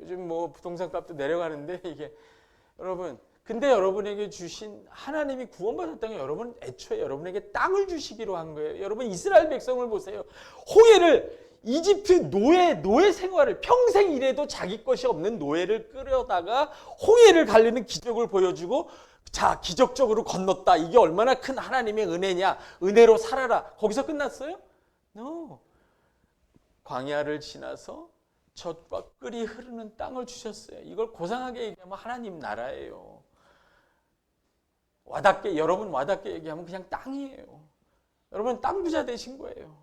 요즘 뭐 부동산 값도 내려가는데 이게 여러분, 근데 여러분에게 주신 하나님이 구원받았다는 게 여러분 애초에 여러분에게 땅을 주시기로 한 거예요. 여러분 이스라엘 백성을 보세요. 홍해를 이집트 노예 생활을 평생 일해도 자기 것이 없는 노예를 끌어다가 홍해를 가르는 기적을 보여주고 자, 기적적으로 건넜다. 이게 얼마나 큰 하나님의 은혜냐. 은혜로 살아라. 거기서 끝났어요? No. 광야를 지나서 젖과 꿀이 흐르는 땅을 주셨어요. 이걸 고상하게 얘기하면 하나님 나라예요. 여러분 와닿게 얘기하면 그냥 땅이에요. 여러분 땅 부자 되신 거예요.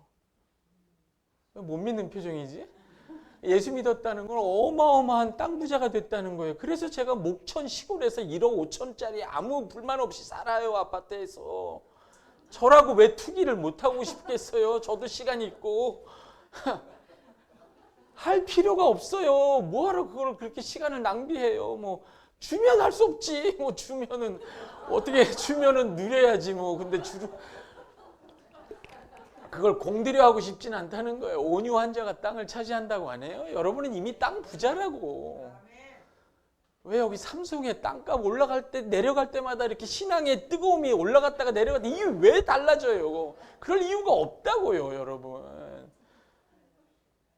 못 믿는 표정이지? 예수 믿었다는 건 어마어마한 땅 부자가 됐다는 거예요. 그래서 제가 목천 시골에서 1억 5천짜리 아무 불만 없이 살아요. 아파트에서. 저라고 왜 투기를 못하고 싶겠어요. 저도 시간 있고. 할 필요가 없어요. 뭐하러 그걸 그렇게 시간을 낭비해요. 뭐 주면 할 수 없지. 뭐 주면은 어떻게 주면은 누려야지 뭐. 근데 그걸 공들여 하고 싶진 않다는 거예요. 온유 환자가 땅을 차지한다고 안 해요? 여러분은 이미 땅 부자라고. 왜 여기 삼성에 땅값 올라갈 때 내려갈 때마다 이렇게 신앙의 뜨거움이 올라갔다가 내려갈 때 이게 왜 달라져요? 그럴 이유가 없다고요, 여러분.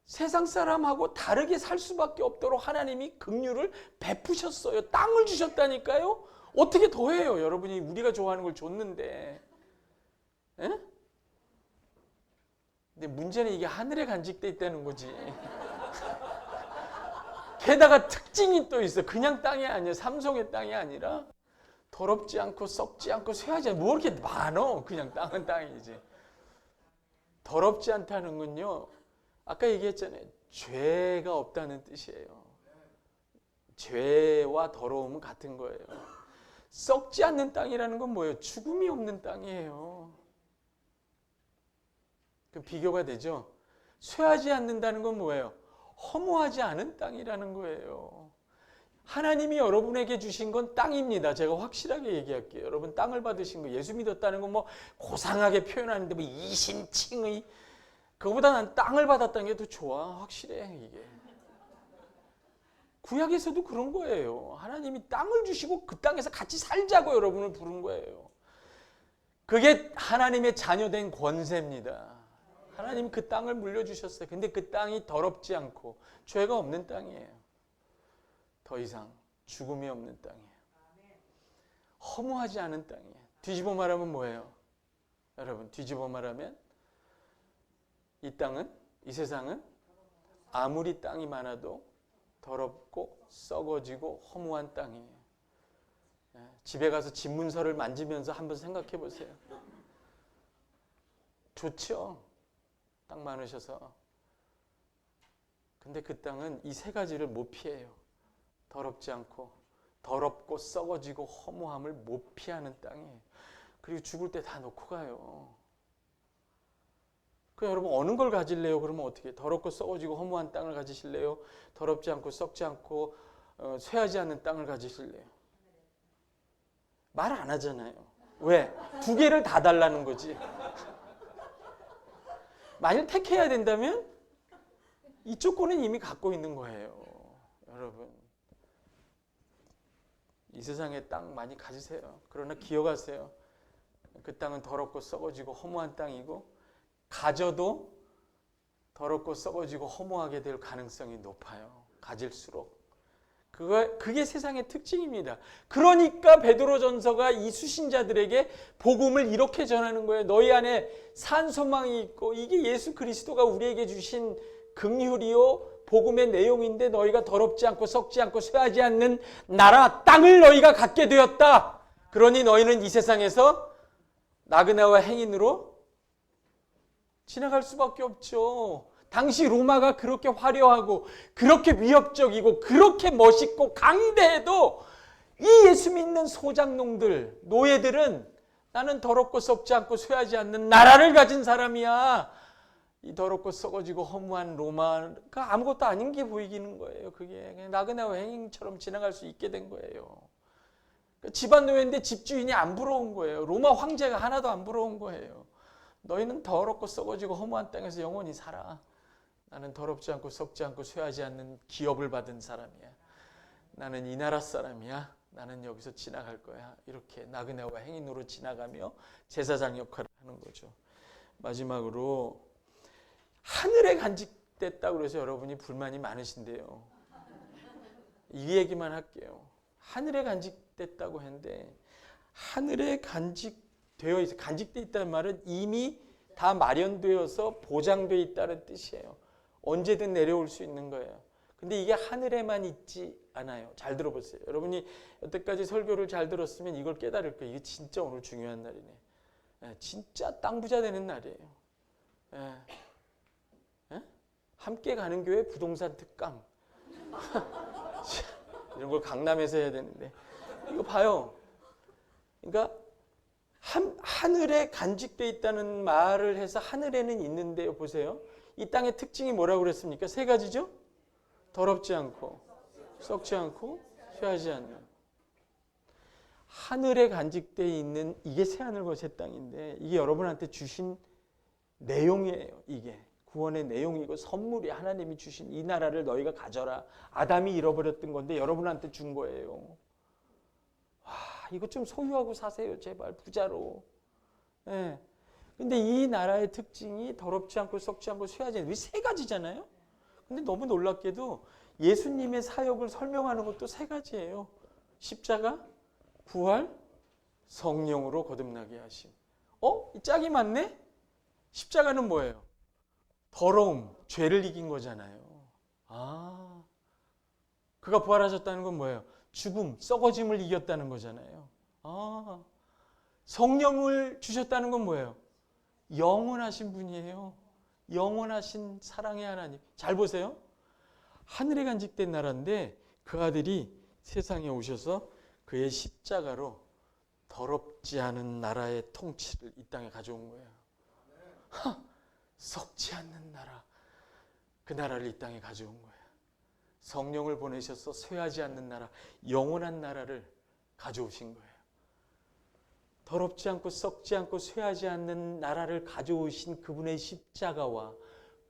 세상 사람하고 다르게 살 수밖에 없도록 하나님이 긍휼을 베푸셨어요. 땅을 주셨다니까요. 어떻게 더해요? 여러분이 우리가 좋아하는 걸 줬는데. 에? 근데 문제는 이게 하늘에 간직돼 있다는 거지. 게다가 특징이 또 있어. 그냥 땅이 아니야. 삼성의 땅이 아니라 더럽지 않고 썩지 않고 쇠하지 않고 뭐 이렇게 많어. 그냥 땅은 땅이지. 더럽지 않다는 건요. 아까 얘기했잖아요. 죄가 없다는 뜻이에요. 죄와 더러움은 같은 거예요. 썩지 않는 땅이라는 건 뭐예요? 죽음이 없는 땅이에요. 그 비교가 되죠. 쇠하지 않는다는 건 뭐예요? 허무하지 않은 땅이라는 거예요. 하나님이 여러분에게 주신 건 땅입니다. 제가 확실하게 얘기할게요. 여러분 땅을 받으신 거, 예수 믿었다는 건 뭐 고상하게 표현하는데 뭐 이신칭의, 그거보다 난 땅을 받았다는 게 더 좋아. 확실해 이게. 구약에서도 그런 거예요. 하나님이 땅을 주시고 그 땅에서 같이 살자고 여러분을 부른 거예요. 그게 하나님의 자녀된 권세입니다. 하나님 그 땅을 물려주셨어요. 근데 그 땅이 더럽지 않고 죄가 없는 땅이에요. 더 이상 죽음이 없는 땅이에요. 허무하지 않은 땅이에요. 뒤집어 말하면 뭐예요? 여러분 뒤집어 말하면 이 땅은, 이 세상은 아무리 땅이 많아도 더럽고 썩어지고 허무한 땅이에요. 집에 가서 집문서를 만지면서 한번 생각해 보세요. 좋죠? 땅 많으셔서. 근데 그 땅은 이 세 가지를 못 피해요. 더럽지 않고 더럽고 썩어지고 허무함을 못 피하는 땅이에요. 그리고 죽을 때 다 놓고 가요. 그 여러분 어느 걸 가질래요? 그러면 어떻게? 더럽고 썩어지고 허무한 땅을 가지실래요? 더럽지 않고 썩지 않고 쇠하지 않는 땅을 가지실래요? 말 안 하잖아요. 왜? 두 개를 다 달라는 거지. 만약 택해야 된다면 이쪽 거는 이미 갖고 있는 거예요. 여러분 이 세상에 땅 많이 가지세요. 그러나 기억하세요. 그 땅은 더럽고 썩어지고 허무한 땅이고 가져도 더럽고 썩어지고 허무하게 될 가능성이 높아요. 가질수록. 그게 세상의 특징입니다. 그러니까 베드로전서가 이 수신자들에게 복음을 이렇게 전하는 거예요. 너희 안에 산 소망이 있고 이게 예수 그리스도가 우리에게 주신 긍휼이요 복음의 내용인데 너희가 더럽지 않고 썩지 않고 쇠하지 않는 나라 땅을 너희가 갖게 되었다. 그러니 너희는 이 세상에서 나그네와 행인으로 지나갈 수밖에 없죠. 당시 로마가 그렇게 화려하고 그렇게 위협적이고 그렇게 멋있고 강대해도 이 예수 믿는 소장농들, 노예들은 나는 더럽고 썩지 않고 쇠하지 않는 나라를 가진 사람이야. 이 더럽고 썩어지고 허무한 로마가 아무것도 아닌 게 보이기는 거예요. 그게 그냥 나그네와 행인처럼 지나갈 수 있게 된 거예요. 집안 노예인데 집주인이 안 부러운 거예요. 로마 황제가 하나도 안 부러운 거예요. 너희는 더럽고 썩어지고 허무한 땅에서 영원히 살아. 나는 더럽지 않고 썩지 않고 쇠하지 않는 기업을 받은 사람이야. 나는 이 나라 사람이야. 나는 여기서 지나갈 거야. 이렇게 나그네와 행인으로 지나가며 제사장 역할을 하는 거죠. 마지막으로 하늘에 간직됐다고 그래서 여러분이 불만이 많으신데요. 이 얘기만 할게요. 하늘에 간직됐다고 했는데 하늘에 간직되어 있어. 간직되어 있다는 말은 이미 다 마련되어서 보장되어 있다는 뜻이에요. 언제든 내려올 수 있는 거예요. 근데 이게 하늘에만 있지 않아요. 잘 들어보세요. 여러분이 여태까지 설교를 잘 들었으면 이걸 깨달을 거예요. 이게 진짜 오늘 중요한 날이네. 진짜 땅 부자 되는 날이에요. 함께 가는 교회 부동산 특강. 이런 걸 강남에서 해야 되는데. 이거 봐요. 그러니까 하늘에 간직되어 있다는 말을 해서 하늘에는 있는데요. 보세요. 이 땅의 특징이 뭐라고 그랬습니까? 세 가지죠? 더럽지 않고 썩지 않고 쇠하지 않는. 하늘에 간직되어 있는 이게 새하늘과 새 땅인데 이게 여러분한테 주신 내용이에요. 이게 구원의 내용이고 선물이 하나님이 주신 이 나라를 너희가 가져라. 아담이 잃어버렸던 건데 여러분한테 준 거예요. 와, 이거 좀 소유하고 사세요. 제발 부자로. 예. 근데 이 나라의 특징이 더럽지 않고 썩지 않고 쇠하지 않는 이 세 가지잖아요. 근데 너무 놀랍게도 예수님의 사역을 설명하는 것도 세 가지예요. 십자가, 부활, 성령으로 거듭나게 하심. 이 짝이 맞네? 십자가는 뭐예요? 더러움, 죄를 이긴 거잖아요. 그가 부활하셨다는 건 뭐예요? 죽음, 썩어짐을 이겼다는 거잖아요. 성령을 주셨다는 건 뭐예요? 영원하신 분이에요. 영원하신 사랑의 하나님. 잘 보세요. 하늘에 간직된 나라인데 그 아들이 세상에 오셔서 그의 십자가로 더럽지 않은 나라의 통치를 이 땅에 가져온 거예요. 썩지 않는 나라. 그 나라를 이 땅에 가져온 거예요. 성령을 보내셔서 쇠하지 않는 나라, 영원한 나라를 가져오신 거예요. 더럽지 않고 썩지 않고 쇠하지 않는 나라를 가져오신 그분의 십자가와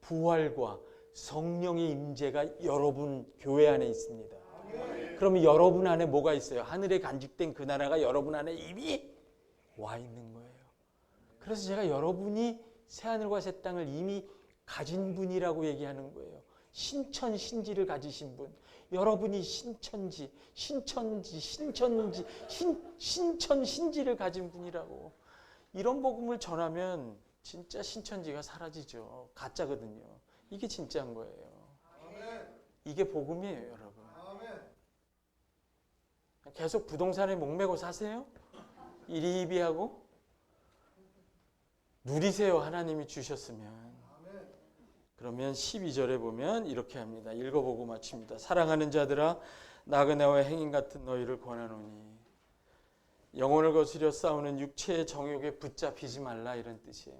부활과 성령의 임재가 여러분 교회 안에 있습니다. 그러면 여러분 안에 뭐가 있어요? 하늘에 간직된 그 나라가 여러분 안에 이미 와 있는 거예요. 그래서 제가 여러분이 새하늘과 새 땅을 이미 가진 분이라고 얘기하는 거예요. 신천 신지를 가지신 분. 여러분이 신천 신지를 가진 분이라고. 이런 복음을 전하면 진짜 신천지가 사라지죠. 가짜거든요. 이게 진짜인 거예요. 이게 복음이에요, 여러분. 계속 부동산에 목매고 사세요? 이리이비하고? 누리세요, 하나님이 주셨으면. 그러면 12절에 보면 이렇게 합니다. 읽어보고 마칩니다. 사랑하는 자들아, 나그네와 행인 같은 너희를 권하노니 영혼을 거스려 싸우는 육체의 정욕에 붙잡히지 말라, 이런 뜻이에요.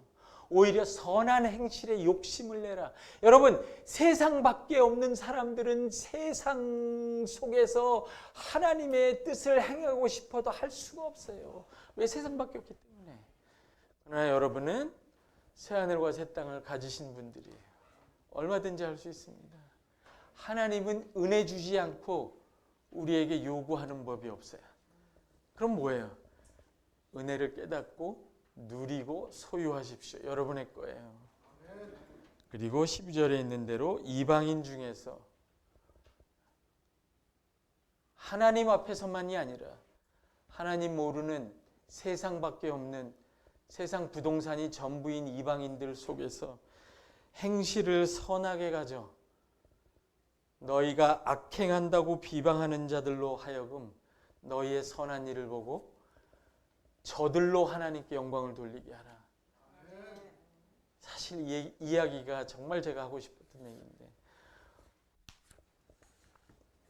오히려 선한 행실에 욕심을 내라. 여러분, 세상밖에 없는 사람들은 세상 속에서 하나님의 뜻을 행하고 싶어도 할 수가 없어요. 왜? 세상밖에 없기 때문에. 그러나 여러분은 새하늘과 새 땅을 가지신 분들이에요. 얼마든지 할 수 있습니다. 하나님은 은혜 주지 않고 우리에게 요구하는 법이 없어요. 그럼 뭐예요? 은혜를 깨닫고 누리고 소유하십시오. 여러분의 거예요. 그리고 12절에 있는 대로 이방인 중에서 하나님 앞에서만이 아니라 하나님 모르는 세상밖에 없는 세상 부동산이 전부인 이방인들 속에서 행실을 선하게 가져 너희가 악행한다고 비방하는 자들로 하여금 너희의 선한 일을 보고 저들로 하나님께 영광을 돌리게 하라. 사실 사실 이 이야기가 정말 제가 하고 싶었던 얘기인데,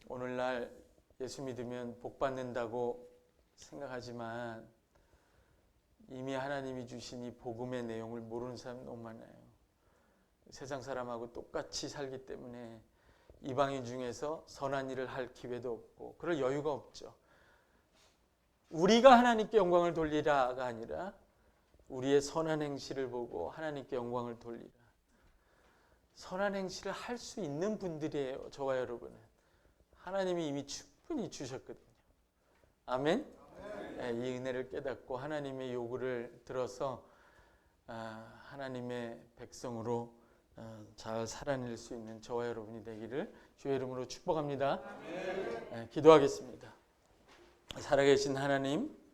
오늘날 예수 믿으면 복 받는다고 생각하지만 이미 하나님이 주신 이 복음의 내용을 모르는 사람 너무 많아요. 세상 사람하고 똑같이 살기 때문에 이방인 중에서 선한 일을 할 기회도 없고 그럴 여유가 없죠. 우리가 하나님께 영광을 돌리라가 아니라 우리의 선한 행실을 보고 하나님께 영광을 돌리라. 선한 행실을 할 수 있는 분들이에요. 저와 여러분은. 하나님이 이미 충분히 주셨거든요. 아멘? 네, 이 은혜를 깨닫고 하나님의 요구를 들어서 하나님의 백성으로 잘 살아낼 수 있는 저와 여러분이 되기를 주의 이름으로 축복합니다. 네, 기도하겠습니다. 살아계신 하나님,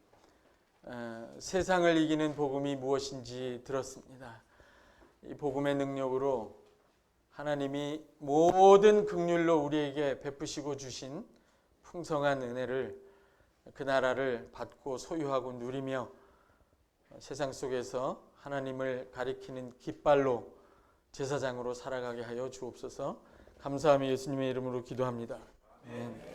세상을 이기는 복음이 무엇인지 들었습니다. 이 복음의 능력으로 하나님이 모든 긍휼로 우리에게 베푸시고 주신 풍성한 은혜를, 그 나라를 받고 소유하고 누리며 세상 속에서 하나님을 가리키는 깃발로 제사장으로 살아가게 하여 주옵소서. 감사하며 예수님의 이름으로 기도합니다. 아멘.